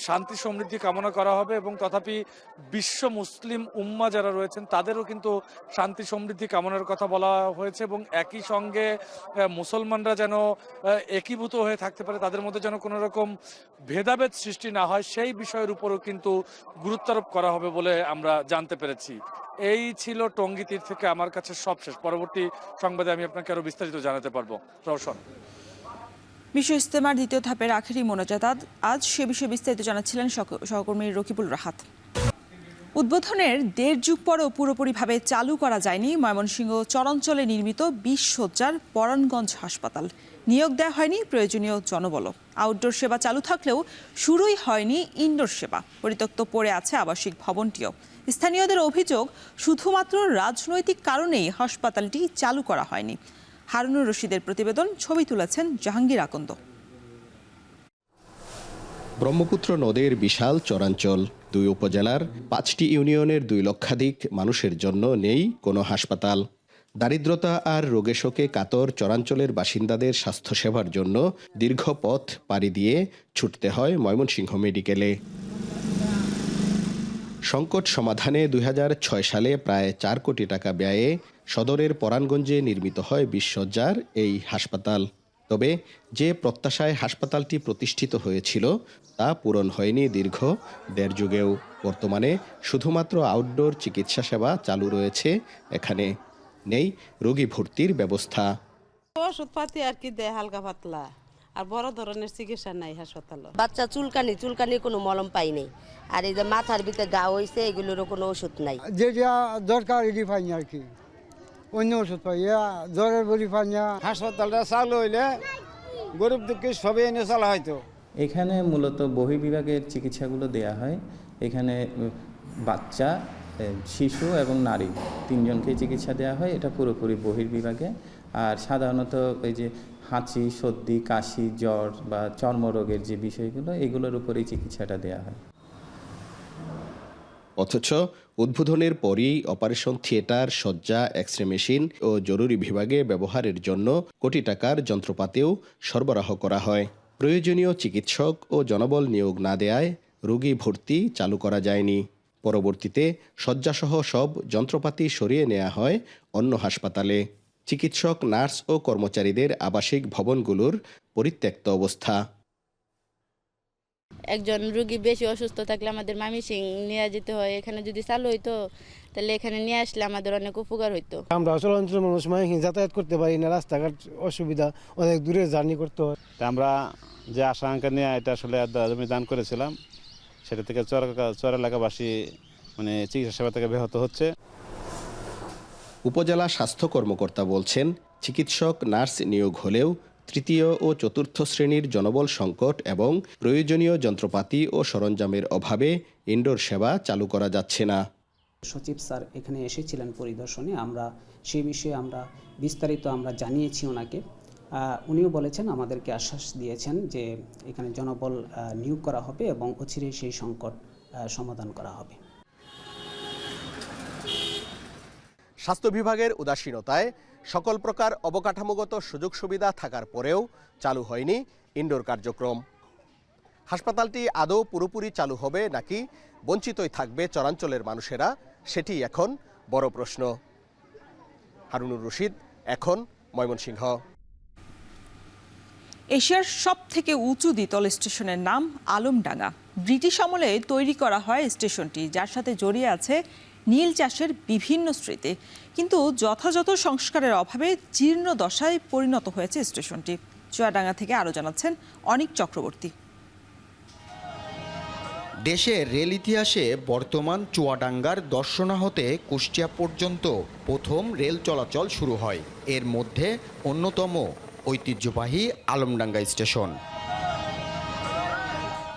শান্তি সমৃদ্ধি কামনা করা হবে এবং তথাপি বিশ্ব মুসলিম উম্মা যারা রয়েছেন তাদেরও কিন্তু শান্তি সমৃদ্ধি কামনার কথা বলা হয়েছে এবং একই সঙ্গে মুসলমানরা যেন একীভূত হয়ে থাকতে পারে, তাদের মধ্যে যেন কোনো রকম ভেদাভেদ সৃষ্টি না হয় সেই বিষয়ের উপরও কিন্তু গুরুত্বারোপ করা হবে বলে আমরা জানতে পেরেছি। এই ছিল টঙ্গী তীর থেকে আমার কাছে সবশেষ। পরবর্তী সংবাদে আমি আপনাকে আরো বিস্তারিত জানাতে পারবো। রওশন। বিশ্ব ইজতেমার দ্বিতীয় ধাপের আখেরি মোনাজাত আজ সে বিষয়ে বিস্তারিত জানাচ্ছিলেন সহকর্মী রকিবুল রাহাত। উদ্বোধনের 1.5 যুগ পরেও পুরোপুরিভাবে চালু করা যায়নি ময়মনসিংহ চরাঞ্চলে নির্মিত 20 শয্যার পরাণগঞ্জ হাসপাতাল। নিয়োগ দেওয়া হয়নি প্রয়োজনীয় জনবল। আউটডোর সেবা চালু থাকলেও শুরুই হয়নি ইনডোর সেবা। পরিত্যক্ত পড়ে আছে আবাসিক ভবনটিও। স্থানীয়দের অভিযোগ শুধুমাত্র রাজনৈতিক কারণেই হাসপাতালটি চালু করা হয়নি। হারুনুর রশিদের প্রতিবেদন, ছবি তুলেছেন জাহাঙ্গীর আকন্দ। ব্রহ্মপুত্র নদের বিশাল চরাঞ্চল, 2 উপজেলার 5টি ইউনিয়নের 2 লক্ষাধিক মানুষের জন্য নেই কোনো হাসপাতাল। দারিদ্রতা আর রোগে শোকে কাতর চরাঞ্চলের বাসিন্দাদের স্বাস্থ্যসেবার জন্য দীর্ঘ পথ পাড়ি দিয়ে ছুটতে হয় ময়মনসিংহ মেডিকেলে। সংকট সমাধানে 2006 সালে প্রায় 4 কোটি টাকা ব্যয়ে সদরের পরাণগঞ্জে নির্মিত হয় 20 শয্যার এই হাসপাতাল। তবে যে প্রত্যাশায় হাসপাতালটি প্রতিষ্ঠিত হয়েছিল তা পূরণ হয়নি দীর্ঘ 1.5 যুগেও। বর্তমানে শুধুমাত্র আউটডোর চিকিৎসা সেবা চালু রয়েছে এখানে। নেই রোগী ভর্তির ব্যবস্থা। ওষুধপাতি আর কি দেয় হালকা পাতলা, আর বড় ধরনের চিকিৎসা নাই হাসপাতালে। বাচ্চা চুলকানি কোনো মলম পাই নাই, আর এই যে মাথার ভিতরে গা হয়েছে এগুলোরও কোনো ওষুধ নাই। যেটা দরকার এটি পাই না আর কি, অন্য ওষুধ পাই, জ্বরের বড়ি পাই না। হাসপাতালটা চালু হইলে গরিব দুঃখী সবই এনে চালা হয়তো। এখানে মূলত বহির্বিভাগের চিকিৎসাগুলো দেয়া হয়। এখানে বাচ্চা, শিশু এবং নারী 3 জনকে চিকিৎসা দেওয়া হয়, এটা পুরোপুরি বহির্বিভাগে। আর সাধারণত এই যে হাঁচি, সর্দি, কাশি, জ্বর বা চর্মরোগের যে বিষয়গুলো এগুলোর উপরেই চিকিৎসাটা দেওয়া হয়। অথচ উদ্বোধনের পরই অপারেশন থিয়েটার, শয্যা, এক্স-রে মেশিন ও জরুরি বিভাগে ব্যবহারের জন্য কোটি টাকার যন্ত্রপাতিও সরবরাহ করা হয়। প্রয়োজনীয় চিকিৎসক ও জনবল নিয়োগ না দেয়ায় রোগী ভর্তি চালু করা যায়নি। পরবর্তীতে শয্যাসহ সব যন্ত্রপাতি সরিয়ে নেওয়া হয় অন্য হাসপাতালে। চিকিৎসক, নার্স ও কর্মচারীদের আবাসিক ভবনগুলোর পরিত্যক্ত অবস্থা। একজন রোগী বেশি অসুস্থ থাকলে আমাদের ময়মনসিংহ নিয়ে যেতে হয়। এখানে যদি চালু হইতো তাহলে এখানে নিয়ে আসলে আমাদের অনেক উপকার হইতো। আমরা চলাচল মানুষ যাতায়াত করতে পারি না, রাস্তাঘাট অসুবিধা, অনেক দূরে জার্নি করতে হয়। আমরা যে আশঙ্কা নিয়ে এটা আসলে জমি দান করেছিলাম সেটা থেকে চর এলাকাবাসী চিকিৎসা সেবা থেকে ব্যাহত হচ্ছে। উপজেলা স্বাস্থ্য কর্মকর্তা বলছেন, চিকিৎসক, নার্স নিয়োগ হলেও 3য় ও 4র্থ শ্রেণীর জনবল সংকট এবং প্রয়োজনীয় যন্ত্রপাতি ও সরঞ্জামের অভাবে ইনডোর সেবা চালু করা যাচ্ছে না। সচিব স্যার এখানে এসেছিলেন পরিদর্শনে, আমরা সেই বিষয়ে বিস্তারিত জানিয়েছি ওনাকে। উনিও বলেছেন, আমাদেরকে আশ্বাস দিয়েছেন যে এখানে জনবল নিয়োগ করা হবে এবং অচিরেই সেই সংকট সমাধান করা হবে। স্বাস্থ্য বিভাগের উদাসীনতায় সকল প্রকার অবকাঠামোগত সুযোগ সুবিধা থাকার পরেও চালু হয়নি ইনডোর কার্যক্রম। হাসপাতালটি আদৌ পুরোপুরি চালু হবে নাকি বঞ্চিতই থাকবে চরাঞ্চলের মানুষেরা, সেটি এখন বড় প্রশ্ন। হারুনুর রশিদ, এখন ময়মনসিংহ। এশিয়ার সবথেকে উঁচু দ্বিতল স্টেশনের নাম আলমডাঙ্গা। ব্রিটিশ আমলে তৈরি করা হয় স্টেশনটি, যার সাথে জড়িয়ে আছে নীল চাষের বিভিন্ন স্মৃতি। কিন্তু যথাযথ সংস্কারের অভাবে জীর্ণ দশায় পরিণত হয়েছে স্টেশনটি। চুয়াডাঙ্গা থেকে আরও জানাচ্ছেন অনিক চক্রবর্তী। দেশের রেল ইতিহাসে বর্তমান চুয়াডাঙ্গার দর্শনা হতে কুষ্টিয়া পর্যন্ত প্রথম রেল চলাচল শুরু হয়। এর মধ্যে অন্যতম ঐতিহ্যবাহী আলমডাঙ্গা স্টেশন।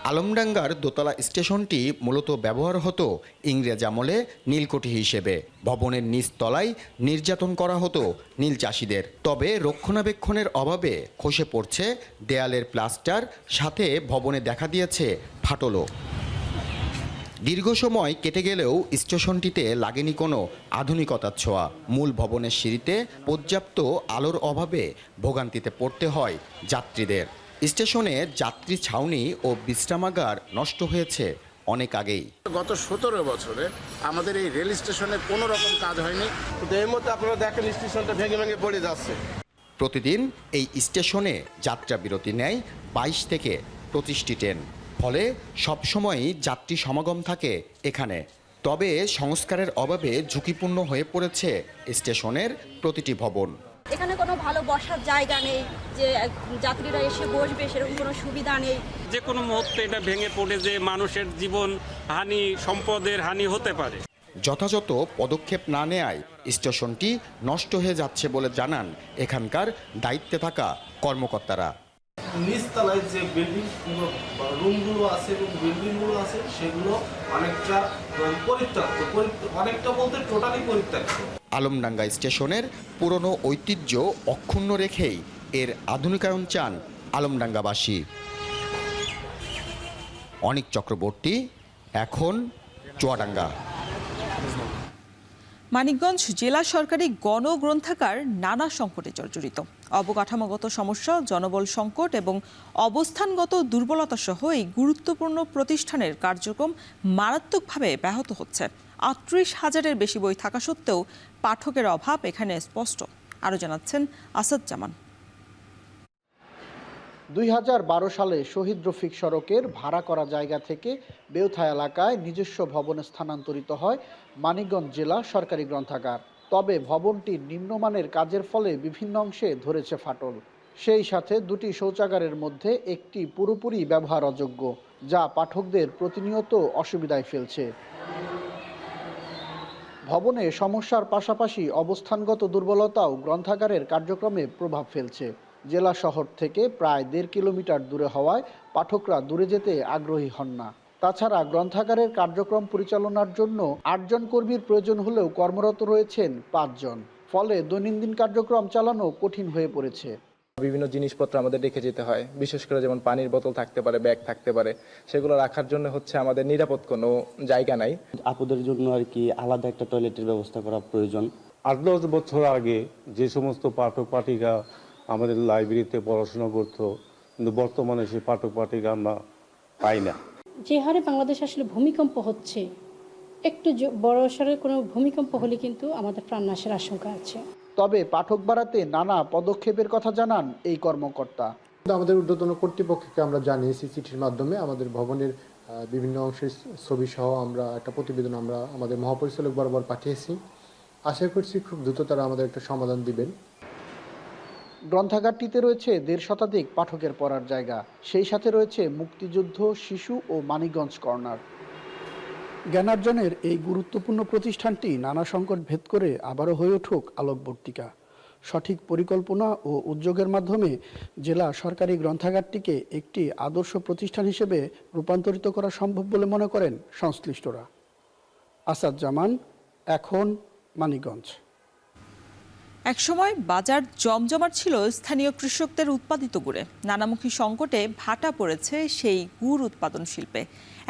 আলমডাঙ্গার দোতলা স্টেশনটি মূলত ব্যবহার হতো ইংরেজ আমলে নীলকুঠি হিসেবে। ভবনের নিচ তলায় নির্যাতন করা হতো নীল চাষিদের। তবে রক্ষণাবেক্ষণের অভাবে খসে পড়ছে দেয়ালের প্লাস্টার, সাথে ভবনে দেখা দিয়েছে ফাটলও। দীর্ঘ সময় কেটে গেলেও স্টেশনটিতে লাগেনি কোনো আধুনিকতার ছোঁয়া। মূল ভবনের সিঁড়িতে পর্যাপ্ত আলোর অভাবে ভোগান্তিতে পড়তে হয় যাত্রীদের। স্টেশনে যাত্রী ছাউনি ও বিশ্রামাগার নষ্ট হয়েছে অনেক আগেই। গত 17 বছরে আমাদের এই রেল স্টেশনে কোনো রকম কাজ হয়নি। এই মধ্যে আপনারা দেখেন স্টেশনটা ভেঙে ভেঙে পড়ে যাচ্ছে। প্রতিদিন এই স্টেশনে যাত্রা বিরতি নেয় 22 থেকে 25টি ট্রেন। ফলে সবসময়ই যাত্রী সমাগম থাকে এখানে। তবে সংস্কারের অভাবে ঝুঁকিপূর্ণ হয়ে পড়েছে স্টেশনের প্রতিটি ভবন। এখানে কোনো ভালো বসার জায়গা নেই, যে যাত্রীরা এসে বসবে সেরকম কোনো সুবিধা নেই। যে কোনো মুহূর্তে এটা ভেঙে পড়ে যে মানুষের জীবন হানি, সম্পদের হানি হতে পারে। যথাযথ পদক্ষেপ না নেয়ায় স্টেশনটি নষ্ট হয়ে যাচ্ছে বলে জানান এখানকার দায়িত্বে থাকা কর্মকর্তারা। নিচতলায় যে বিল্ডিং রুমগুলো আছে এবং বিল্ডিংগুলো আছে সেগুলো অনেকটা পরিত্যক্ত, অনেকটা বলতে টোটালি পরিত্যক্ত। আলমডাঙ্গা স্টেশনের পুরনো ঐতিহ্য অক্ষুণ্ণ রেখেই এর আধুনিকায়ন চান আলমডাঙ্গাবাসী। অনিক চক্রবর্তী, এখন চুয়াডাঙ্গা। মানিকগঞ্জ জেলা সরকারি গণগ্রন্থাগার নানা সংকটে জর্জরিত। অবকাঠামোগত সমস্যা, জনবল সংকট এবং অবস্থানগত দুর্বলতা সহ এই গুরুত্বপূর্ণ প্রতিষ্ঠানের কার্যক্রম মারাত্মকভাবে ব্যাহত হচ্ছে। ৩৮,০০০-এর বেশি বই থাকা সত্ত্বেও পাঠকের অভাব এখানে স্পষ্ট। আরও জানাচ্ছেন আসাদ জামান। ২০১২ সালে শহীদ রফিক সড়কের ভাড়া করা জায়গা থেকে বেউথা এলাকায় নিজস্ব ভবনে স্থানান্তরিত হয় মানিকগঞ্জ জেলা সরকারি গ্রন্থাগার। তবে ভবনটির নিম্নমানের কাজের ফলে বিভিন্ন অংশে ধরেছে ফাটল। সেই সাথে দুটি শৌচাগারের মধ্যে একটি পুরোপুরি ব্যবহার অযোগ্য, যা পাঠকদের প্রতিনিয়ত অসুবিধায় ফেলছে। ভবনে সমস্যার পাশাপাশি অবস্থানগত দুর্বলতাও গ্রন্থাগারের কার্যক্রমে প্রভাব ফেলছে। জেলা শহর থেকে প্রায় ১.৫ কিলোমিটার দূরে হওয়ায় পাঠকরা দূরে যেতে আগ্রহী হন না। তাছাড়া গ্রন্থাগারের কার্যক্রম পরিচালনার জন্য ৮ জন কর্মীর প্রয়োজন হলেও কর্মরত রয়েছেন ৫ জন। ফলে দৈনন্দিন কার্যক্রম চালানো কঠিন হয়ে পড়েছে। বিভিন্ন জিনিসপত্র আমাদের রেখে যেতে হয়, বিশেষ করে যেমন পানির বোতল থাকতে পারে, ব্যাগ থাকতে পারে, সেগুলো রাখার জন্য আমাদের নিরাপদ কোনো জায়গা নাই। আপুদের জন্য আর কি আলাদা একটা টয়লেটের ব্যবস্থা করা প্রয়োজন। ৮-১০ বছর আগে যে সমস্ত পাঠক পাঠিকা আমাদের লাইব্রেরিতে পড়াশোনা করতো, কিন্তু বর্তমানে সেই পাঠক পাঠিকা আমরা পাই না। যে হারে বাংলাদেশ আসলে ভূমিকম্প হচ্ছে, একটু বড় সড়ো কোনো ভূমিকম্প হলে কিন্তু আমাদের প্রাণনাশের আশঙ্কা আছে। তবে পাঠক বাড়াতে নানা পদক্ষেপের কথা জানান এই কর্মকর্তা। আমাদের ঊর্ধ্বতন কর্তৃপক্ষকে আমরা জানিয়েছি চিঠির মাধ্যমে। আমাদের ভবনের বিভিন্ন অংশের ছবি সহ আমরা একটা প্রতিবেদন আমরা আমাদের মহাপরিচালক বরাবর পাঠিয়েছি। আশা করছি খুব দ্রুত তারা আমাদের একটা সমাধান দিবেন। গ্রন্থাগারটিতে রয়েছে ১.৫ শতাধিক পাঠকের পড়ার জায়গা। সেই সাথে রয়েছে মুক্তিযুদ্ধ, শিশু ও মানিকগঞ্জ কর্নার। জ্ঞানার্জনের এই গুরুত্বপূর্ণ প্রতিষ্ঠানটি নানা সংকট ভেদ করে আবারও হয়ে উঠুক আলোকবর্তিকা। সঠিক পরিকল্পনা ও উদ্যোগের মাধ্যমে জেলা সরকারি গ্রন্থাগারটিকে একটি আদর্শ প্রতিষ্ঠান হিসেবে রূপান্তরিত করা সম্ভব বলে মনে করেন সংশ্লিষ্টরা। আসাদ জামান, এখন মানিকগঞ্জ। একসময় বাজার জমজমাট ছিল স্থানীয় কৃষকদের উৎপাদিত গুড়ে। নানামুখী সংকটে ভাটা পড়েছে সেই গুড় উৎপাদন শিল্পে।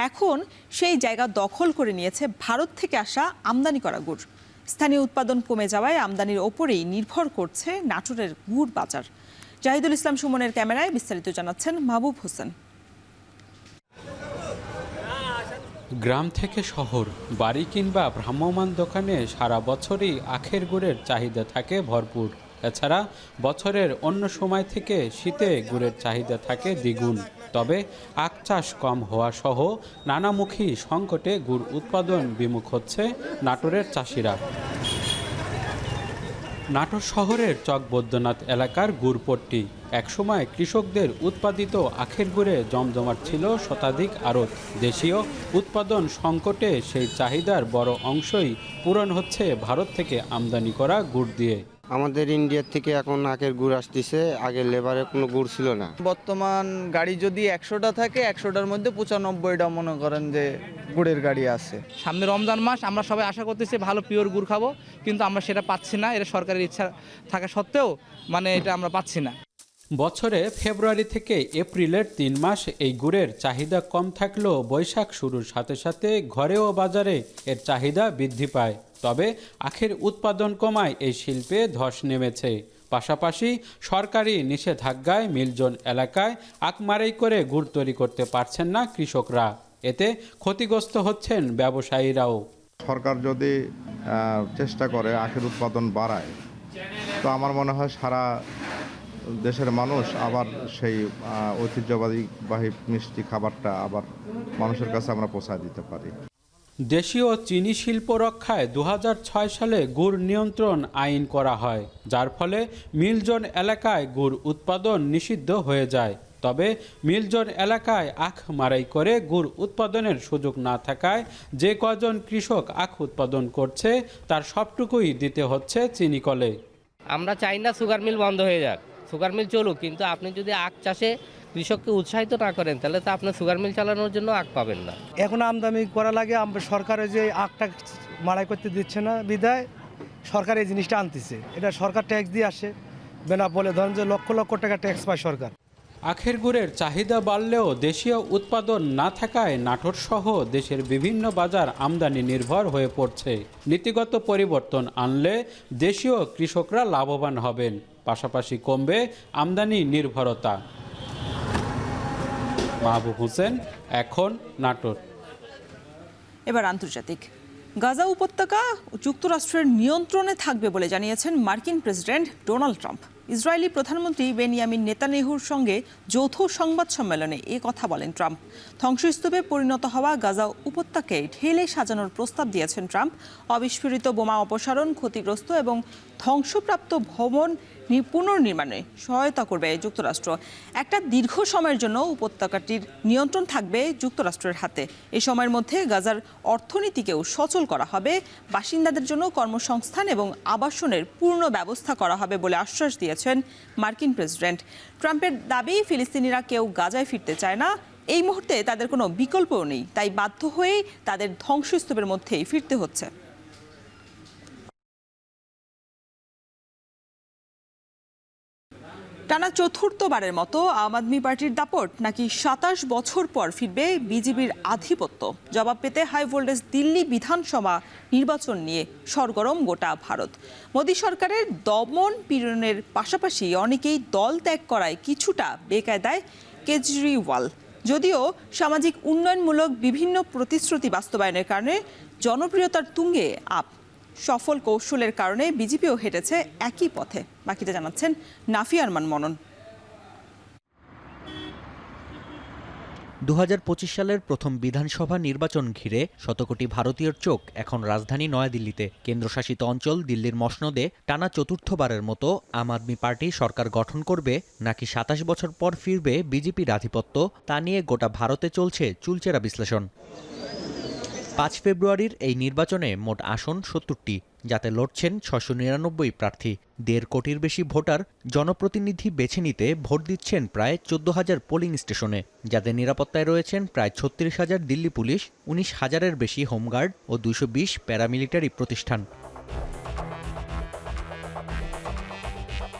এখন সেই জায়গা দখল করে নিয়েছে ভারত থেকে আসা আমদানি করা গুড়। স্থানীয় উৎপাদন কমে যাওয়ায় আমদানির ওপরেই নির্ভর করছে নাটোরের গুড় বাজার। জাহিদুল ইসলাম সুমনের ক্যামেরায় বিস্তারিত জানাচ্ছেন মাহবুব হোসেন। গ্রাম থেকে শহর, বাড়ি কিংবা ভ্রাম্যমাণ দোকানে সারা বছরই আখের গুড়ের চাহিদা থাকে ভরপুর। এছাড়া বছরের অন্য সময় থেকে শীতে গুড়ের চাহিদা থাকে দ্বিগুণ। তবে আখ চাষ কম হওয়া সহ নানামুখী সংকটে গুড় উৎপাদন বিমুখ হচ্ছে নাটোরের চাষিরা। নাটোর শহরের চকবৈদ্যনাথ এলাকার গুড়পট্টি একসময় কৃষকদের উৎপাদিত আখের গুড়ে জমজমাট ছিল শতাধিক আড়ত। দেশীয় উৎপাদন সংকটে সেই চাহিদার বড় অংশই পূরণ হচ্ছে ভারত থেকে আমদানি করা গুড় দিয়ে। আমাদের ইন্ডিয়ার থেকে এখন আখের গুড় আসতেছে, আগে লেবারে কোনো গুড় ছিল না। বর্তমান গাড়ি যদি 100টা থাকে 100টার মধ্যে 95টা মনে করেন যে গুড়ের গাড়ি আছে। সামনে রমজান মাস, আমরা সবাই আশা করতেছি ভালো পিওর গুড় খাবো, কিন্তু আমরা সেটা পাচ্ছি না। এটা সরকারের ইচ্ছা থাকা সত্ত্বেও এটা আমরা পাচ্ছি না। বছরে ফেব্রুয়ারি থেকে এপ্রিলের 3 মাস এই গুড়ের চাহিদা কম থাকলেও বৈশাখ শুরুর সাথে সাথে ঘরে ও বাজারে এর চাহিদা বৃদ্ধি পায়। তবে আখের উৎপাদন কমায় এই শিল্পে ধস নেমেছে। পাশাপাশি সরকারি নিষেধাজ্ঞায় মিলজোন এলাকায় আখ মারাই করে গুড় তৈরি করতে পারছেন না কৃষকরা। এতে ক্ষতিগ্রস্ত হচ্ছেন ব্যবসায়ীরাও। সরকার যদি চেষ্টা করে আখের উৎপাদন বাড়ায়, তো আমার মনে হয় সারা দেশের মানুষ আবার সেই ঐতিহ্যবাহী মিষ্টি খাবারটা আবার মানুষের কাছে আমরা পৌঁছায় দিতে পারি। দেশীয় চিনি শিল্প রক্ষায় 2006 সালে গুড় নিয়ন্ত্রণ আইন করা হয়, যার ফলে মিলজোন এলাকায় গুড় উৎপাদন নিষিদ্ধ হয়ে যায়। তবে মিলজোন এলাকায় আখ মারাই করে গুড় উৎপাদনের সুযোগ না থাকায় যে কজন কৃষক আখ উৎপাদন করছে তার সবটুকুই দিতে হচ্ছে চিনি কলে। আমরা চাই না সুগার মিল বন্ধ হয়ে যাক, সুগার মিল চলুক, কিন্তু আপনি যদি আখ চাষে কৃষককে উৎসাহিত না করেন তাহলে তো আপনি সুগার মিল চালানোর জন্য আখ পাবেন না। এখন আমদানি করা লাগে, সরকারের যে আখটা মাড়াই করতে দিচ্ছে না বিধায় সরকার এই জিনিসটা আনতেছে। এটা সরকার ট্যাক্স দিয়ে আসে, বেনা বলে ধরেন যে লক্ষ লক্ষ টাকা ট্যাক্স পায় সরকার। আখের গুড়ের চাহিদা বাড়লেও দেশীয় উৎপাদন না থাকায় নাটোর সহ দেশের বিভিন্ন বাজার আমদানি নির্ভর হয়ে পড়ছে। নীতিগত পরিবর্তন আনলে দেশীয় কৃষকরা লাভবান হবেন, পাশাপাশি কমবে আমদানি নির্ভরতা। মাহবুব হোসেন, এখন নাটোর। এবার আন্তর্জাতিক। গাজা উপত্যকা যুক্তরাষ্ট্রের নিয়ন্ত্রণে থাকবে বলে জানিয়েছেন মার্কিন প্রেসিডেন্ট ডোনাল্ড ট্রাম্প। ইসরায়েলি প্রধানমন্ত্রী বেনিয়ামিন নেতানিয়াহুর সঙ্গে যৌথ সংবাদ সম্মেলনে এ কথা বলেন ট্রাম্প। ধ্বংসস্তূপে পরিণত হওয়া গাজা উপত্যকায় ঢেলে সাজানোর প্রস্তাব দিয়েছেন ট্রাম্প। অবিস্ফোরিত বোমা অপসারণ, ক্ষতিগ্রস্ত এবং ধ্বংসপ্রাপ্ত ভবন পুনর্নির্মাণে সহায়তা করবে যুক্তরাষ্ট্র। একটা দীর্ঘ সময়ের জন্য উপত্যকাটির নিয়ন্ত্রণ থাকবে যুক্তরাষ্ট্রের হাতে। এই সময়ের মধ্যে গাজার অর্থনীতিকেও সচল করা হবে, বাসিন্দাদের জন্য কর্মসংস্থান এবং আবাসনের পূর্ণ ব্যবস্থা করা হবে বলে আশ্বাস দিয়েছেন মার্কিন প্রেসিডেন্ট। ট্রাম্পের দাবি, ফিলিস্তিনিরা কেউ গাজায় ফিরতে চায় না। এই মুহূর্তে তাদের কোনো বিকল্পও নেই, তাই বাধ্য হয়েই তাদের ধ্বংসস্তূপের মধ্যেই ফিরতে হচ্ছে। টানা চতুর্থবারের মতো আম আদমি পার্টির দাপট, নাকি 27 বছর পর ফিরবে বিজেপির আধিপত্য? জবাব পেতে হাই ভোল্টেজ দিল্লি বিধানসভা নির্বাচন নিয়ে সরগরম গোটা ভারত। মোদী সরকারের দমন পীড়নের পাশাপাশি অনেকেই দল ত্যাগ করায় কিছুটা বেকায়দায় কেজরিওয়াল। যদিও সামাজিক উন্নয়নমূলক বিভিন্ন প্রতিশ্রুতি বাস্তবায়নের কারণে জনপ্রিয়তার তুঙ্গে আপ, সফল কৌশলের কারণে বিজেপিও হেঁটেছে একই পথে। বাকিটা জানাচ্ছেন নাফি আরমান মনন। 2025 সালের প্রথম বিধানসভা নির্বাচন ঘিরে শতকোটি ভারতীয়র চোখ এখন রাজধানী নয়াদিল্লিতে। কেন্দ্রশাসিত অঞ্চল দিল্লির মসনদে টানা চতুর্থবারের মতো আম আদমি পার্টি সরকার গঠন করবে, নাকি 27 বছর পর ফিরবে বিজেপির আধিপত্য, তা নিয়ে গোটা ভারতে চলছে চুলচেরা বিশ্লেষণ। 5 ফেব্রুয়ারির এই নির্বাচনে মোট আসন 70টি, যাতে লড়ছেন 699 প্রার্থী। 1.5 কোটির বেশি ভোটার জনপ্রতিনিধি বেছে নিতে ভোট দিচ্ছেন প্রায় 14,000 পোলিং স্টেশনে, যাদের নিরাপত্তায় রয়েছেন প্রায় 36,000 দিল্লি পুলিশ, 19,000-এর বেশি হোমগার্ড ও 220 প্যারামিলিটারি প্রতিষ্ঠান।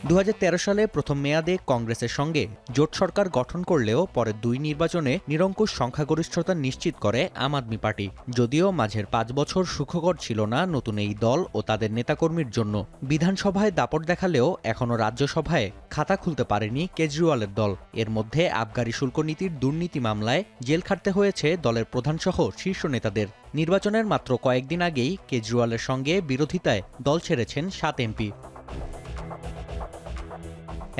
2013 সালে প্রথম মেয়াদে কংগ্রেসের সঙ্গে জোট সরকার গঠন করলেও পরের 2 নির্বাচনে নিরঙ্কুশ সংখ্যাগরিষ্ঠতা নিশ্চিত করে আম আদমি পার্টি। যদিও মাঝের 5 বছর সুখকর ছিল না নতুন এই দল ও তাদের নেতাকর্মীর জন্য। বিধানসভায় দাপট দেখালেও এখনও রাজ্যসভায় খাতা খুলতে পারেনি কেজরিওয়ালের দল। এর মধ্যে আবগারি শুল্ক নীতির দুর্নীতি মামলায় জেল খাটতে হয়েছে দলের প্রধানসহ শীর্ষ নেতাদের। নির্বাচনের মাত্র কয়েকদিন আগেই কেজরিওয়ালের সঙ্গে বিরোধিতায় দল ছেড়েছেন 7 এমপি।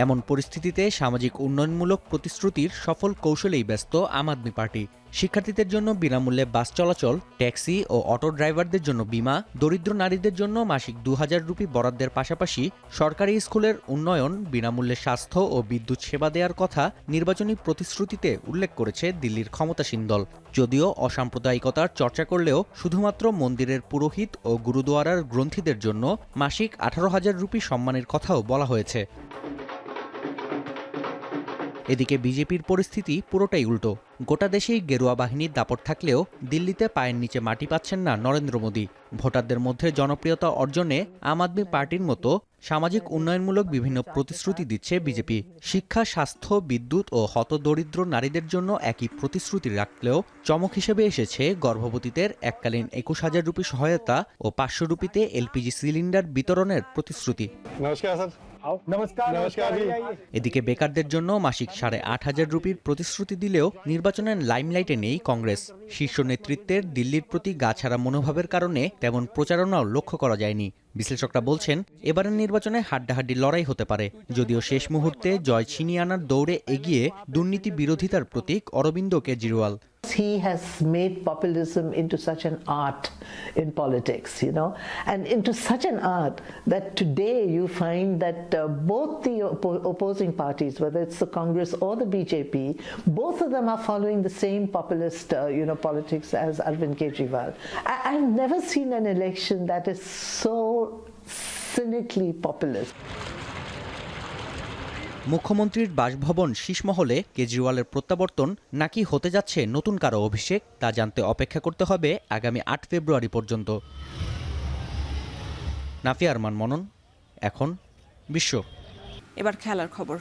এমন পরিস্থিতিতে সামাজিক উন্নয়নমূলক প্রতিশ্রুতির সফল কৌশলেই ব্যস্ত আম আদমি পার্টি। শিক্ষার্থীদের জন্য বিনামূল্যে বাস চলাচল, ট্যাক্সি ও অটো ড্রাইভারদের জন্য বীমা, দরিদ্র নারীদের জন্য মাসিক ২০০০ রুপি বরাদ্দের পাশাপাশি সরকারি স্কুলের উন্নয়ন, বিনামূল্যে স্বাস্থ্য ও বিদ্যুৎ সেবা দেওয়ার কথা নির্বাচনী প্রতিশ্রুতিতে উল্লেখ করেছে দিল্লির ক্ষমতাসীন দল। যদিও অসাম্প্রদায়িকতার চর্চা করলেও শুধুমাত্র মন্দিরের পুরোহিত ও গুরুদুয়ারার গ্রন্থীদের জন্য মাসিক ১৮,০০০ রুপি সম্মানের কথাও বলা হয়েছে। এদিকে বিজেপির পরিস্থিতি পুরোটাই উল্টো। গোটা দেশেই গেরুয়া বাহিনীর দাপট থাকলেও দিল্লিতে পায়ের নিচে মাটি পাচ্ছেন না নরেন্দ্র মোদী। ভোটারদের মধ্যে জনপ্রিয়তা অর্জনে আম আদমি পার্টির মতো সামাজিক উন্নয়নমূলক বিভিন্ন প্রতিশ্রুতি দিচ্ছে বিজেপি। শিক্ষা, স্বাস্থ্য, বিদ্যুৎ ও হতদরিদ্র নারীদের জন্য একই প্রতিশ্রুতি রাখলেও চমক হিসেবে এসেছে গর্ভবতীদের এককালীন ২১,০০০ রুপি সহায়তা ও ৫০০ রুপিতে এলপিজি সিলিন্ডার বিতরণের প্রতিশ্রুতি। এদিকে বেকারদের জন্য মাসিক ৮,৫০০ রুপির প্রতিশ্রুতি দিলেও নির্বাচনের লাইমলাইটে নেই কংগ্রেস। শীর্ষ নেতৃত্বের দিল্লির প্রতি গাছাড়া মনোভাবের কারণে তেমন প্রচারণাও লক্ষ্য করা যায়নি। বিশ্লেষকরা বলছেন, এবারের নির্বাচনে হাড্ডাহাড্ডি লড়াই হতে পারে, যদিও শেষ মুহূর্তে জয় ছিনিয়ে আনার দৌড়ে এগিয়ে দুর্নীতি বিরোধিতার প্রতীক Aurobindo Kejriwal. He has made populism into such an art in politics, and into such an art that today you find that both the opposing parties, whether it's the Congress or the BJP, both of them are following the same populist, politics as Arvind Kejriwal. I've never seen an election that is so cynically populist. মুখ্যমন্ত্রীর বাসভবন শীষমহলে কেজরিওয়ালের প্রত্যাবর্তন নাকি হতে যাচ্ছে নতুন কারো অভিষেক, তা জানতে অপেক্ষা করতে হবে আগামী ৮ ফেব্রুয়ারি পর্যন্ত। নাফিয়া আরমান মনন, এখন বিশ্ব। এবার খেলার খবর।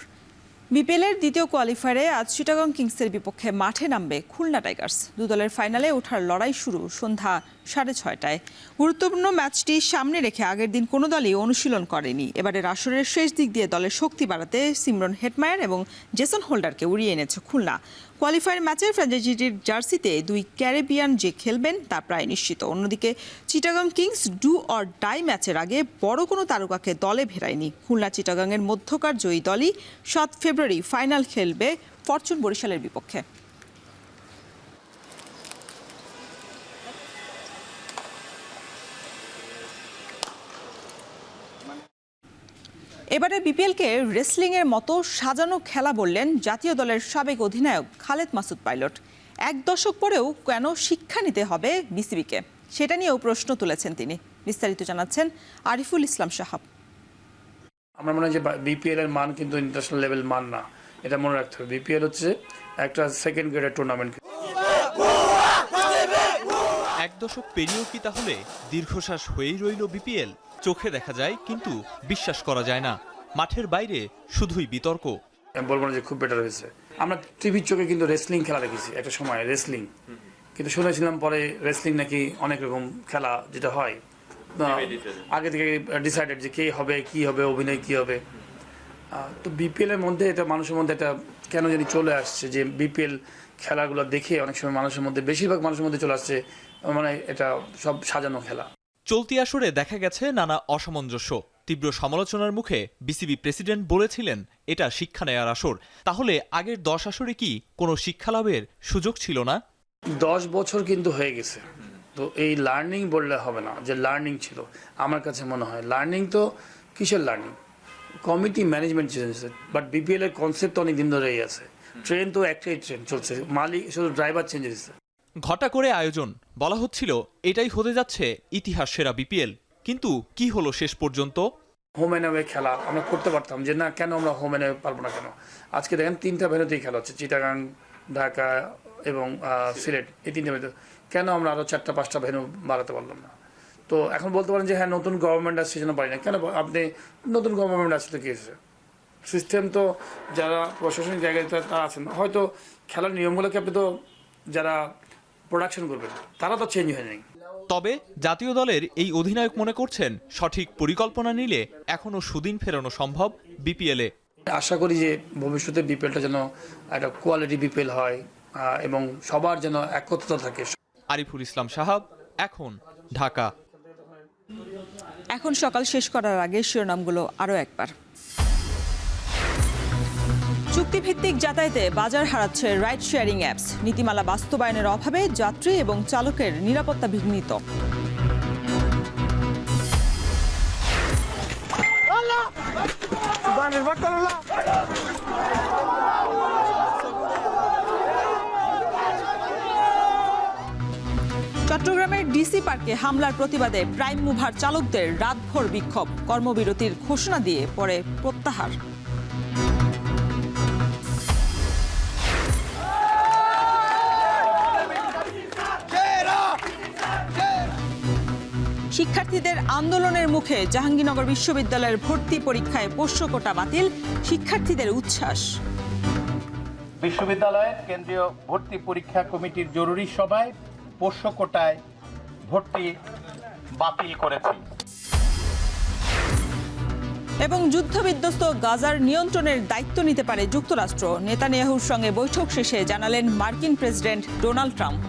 বিপিএলের দ্বিতীয় কোয়ালিফায়ারে আজ চিটাগং কিংসের বিপক্ষে মাঠে নামবে খুলনা টাইগার্স। দু দলের ফাইনালে ওঠার লড়াই শুরু সন্ধ্যা 6:30টায়। গুরুত্বপূর্ণ ম্যাচটি সামনে রেখে আগের দিন কোনো দলই অনুশীলন করেনি। এবারের আসরের শেষ দিক দিয়ে দলের শক্তি বাড়াতে সিমরন হেটমায়ার এবং জেসন হোল্ডারকে উড়িয়ে এনেছে খুলনা। কোয়ালিফায়ার ম্যাচে ফ্র্যাঞ্চাইজিটির জার্সিতে 2 ক্যারিবিয়ান যে খেলবেন তা প্রায় নিশ্চিত। অন্যদিকে Chittagong Kings do or die ম্যাচের আগে বড় কোনো তারকাকে দলে ভেড়ায়নি। খুলনা চিটাগংয়ের মধ্যকার জয়ী দলই 7 ফেব্রুয়ারি ফাইনাল খেলবে ফরচুন বরিশালের বিপক্ষে। এবারে বিপিএলকে রেসলিংয়ের মতো সাজানো খেলা বললেন জাতীয় দলের সাবেক অধিনায়ক খালেদ মাসুদ পাইলট। 1 দশক পরেও কেন শিক্ষা নিতে হবে বিসিবিকে, সেটা নিয়েও প্রশ্ন তুলেছেন তিনি। বিস্তারিত জানাচ্ছেন আরিফুল ইসলাম সাহাব। আমার মনে হয় যে বিপিএল এর মান কিন্তু ইন্টারন্যাশনাল লেভেল মান না, এটা মনে রাখতে হবে। বিপিএল হচ্ছে একটা সেকেন্ড গ্রেডের টুর্নামেন্ট। 1 দশক পেরিয়েও কি তাহলে দীর্ঘশ্বাস হয়েই রইল বিপিএল? চোখে দেখা যায় কিন্তু বিশ্বাস করা যায় না। মাঠের বাইরে শুধুই বিতর্ক। আমি বলবো না যে খুব বেটার হয়েছে। আমরা টিভির চোখে কিন্তু রেসলিং খেলা দেখেছি একটা সময়, রেসলিং, কিন্তু শুনেছিলাম পরে রেসলিং নাকি অনেক রকম খেলা যেটা হয় আগে থেকে ডিসাইডেড যে কে হবে, কি হবে, অভিনয় কি হবে। তো বিপিএল এর মধ্যে এটা মানুষের মধ্যে এটা কেন জানি চলে আসছে যে বিপিএল খেলাগুলো দেখে অনেক সময় মানুষের মধ্যে, বেশিরভাগ মানুষের মধ্যে চলে আসছে মানে এটা সব সাজানো খেলা। চলতি আসরে দেখা গেছে নানা অসামঞ্জস্য। তীব্র সমালোচনার মুখে বিসিবি প্রেসিডেন্ট বলেছিলেন এটা শিক্ষা নেয়ার আসর। তাহলে আগের 10 আসরে কি কোনো শিক্ষা লাভের সুযোগ ছিল না? 10 বছর কিন্তু হয়ে গেছে, তো এই লার্নিং বললে হবে না যে লার্নিং ছিল। আমার কাছে মনে হয় লার্নিং তো কিসের learning, committee management change, but BPL এর কনসেপ্ট অনেক দিন ধরেই আছে। ট্রেন তো একটাই ট্রেন চলছে, মালিক শুধু ড্রাইভার চেঞ্জ হয়েছে। ঘটা করে আয়োজন, বলা হচ্ছিল এটাই হতে যাচ্ছে ইতিহাস সেরা বিপিএল, কিন্তু কি হলো শেষ পর্যন্ত? হোম অ্যান্ড অ্যাওয়ে খেলা আমরা করতে পারতাম, যে না কেন আমরা হোম অ্যান্ড অ্যাওয়ে পারবো না কেন? আজকে দেখেন 3টা ভেন্যুতেই খেলা হচ্ছে, চিটাগাং, ঢাকা এবং সিলেট, এই 3টা ভেন্যু। কেন আমরা আরও 4টা-5টা ভেন্যু বাড়াতে পারলাম না? তো এখন বলতে পারেন যে হ্যাঁ নতুন গভর্নমেন্ট আসছে সেজন্য পারি না। কেন আপনি নতুন গভর্নমেন্ট আসলে কি হয়েছে? সিস্টেম তো যারা প্রশাসনিক জায়গায় তারা আছেন, হয়তো খেলার নিয়মগুলোকে আপনি তো যারা প্রোডাকশন করবেন তারা তো চেঞ্জ হয়ে নেই। তবে জাতীয় দলের এই অধিনায়ক মনে করছেন সঠিক পরিকল্পনা নিলে এখনো সুদিন ফেরানো সম্ভব বিপিএলে। আশা করি যে ভবিষ্যতে বিপিএলটা যেন একটা কোয়ালিটি বিপিএল হয় এবং সবার যেন একত্রতা থাকে। আরিফুল ইসলাম সাহাব, এখন ঢাকা। এখন সকাল শেষ করার আগে শিরোনামগুলো আরও একবার। চুক্তিভিত্তিক যাতায়াতে বাজার হারাচ্ছে রাইড শেয়ারিং অ্যাপস। নীতিমালা বাস্তবায়নের অভাবে যাত্রী এবং চালকের নিরাপত্তা বিঘ্নিত। চট্টগ্রামের ডিসি পার্কে হামলার প্রতিবাদে প্রাইম মুভার চালকদের রাতভর বিক্ষোভ। কর্মবিরতির ঘোষণা দিয়ে পরে প্রত্যাহার। শিক্ষার্থীদের আন্দোলনের মুখে জাহাঙ্গীরনগর বিশ্ববিদ্যালয়ের ভর্তি পরীক্ষায় পোষ্য কোটা বাতিল, শিক্ষার্থীদের উচ্ছ্বাস। বিশ্ববিদ্যালয়ের কেন্দ্রীয় ভর্তি পরীক্ষা কমিটির জরুরি সভায় পোষ্য কোটায় ভর্তি বাতিল করেছে। এবং যুদ্ধবিধ্বস্ত গাজার নিয়ন্ত্রণের দায়িত্ব নিতে পারে যুক্তরাষ্ট্র। নেতানিয়াহুর সঙ্গে বৈঠক শেষে জানালেন মার্কিন প্রেসিডেন্ট ডোনাল্ড ট্রাম্প।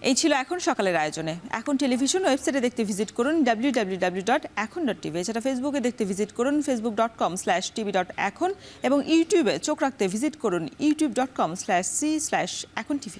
এই ছিল এখন সকালের আয়োজনে। এখন টেলিভিশন ওয়েবসাইটে দেখতে ভিজিট করুন www.এখন.tv। এছাড়া ফেসবুকে দেখতে ভিজিট করুন facebook.com/tv.এখন এবং ইউটিউবে চোখ রাখতে ভিজিট করুন youtube.com/c/echontv।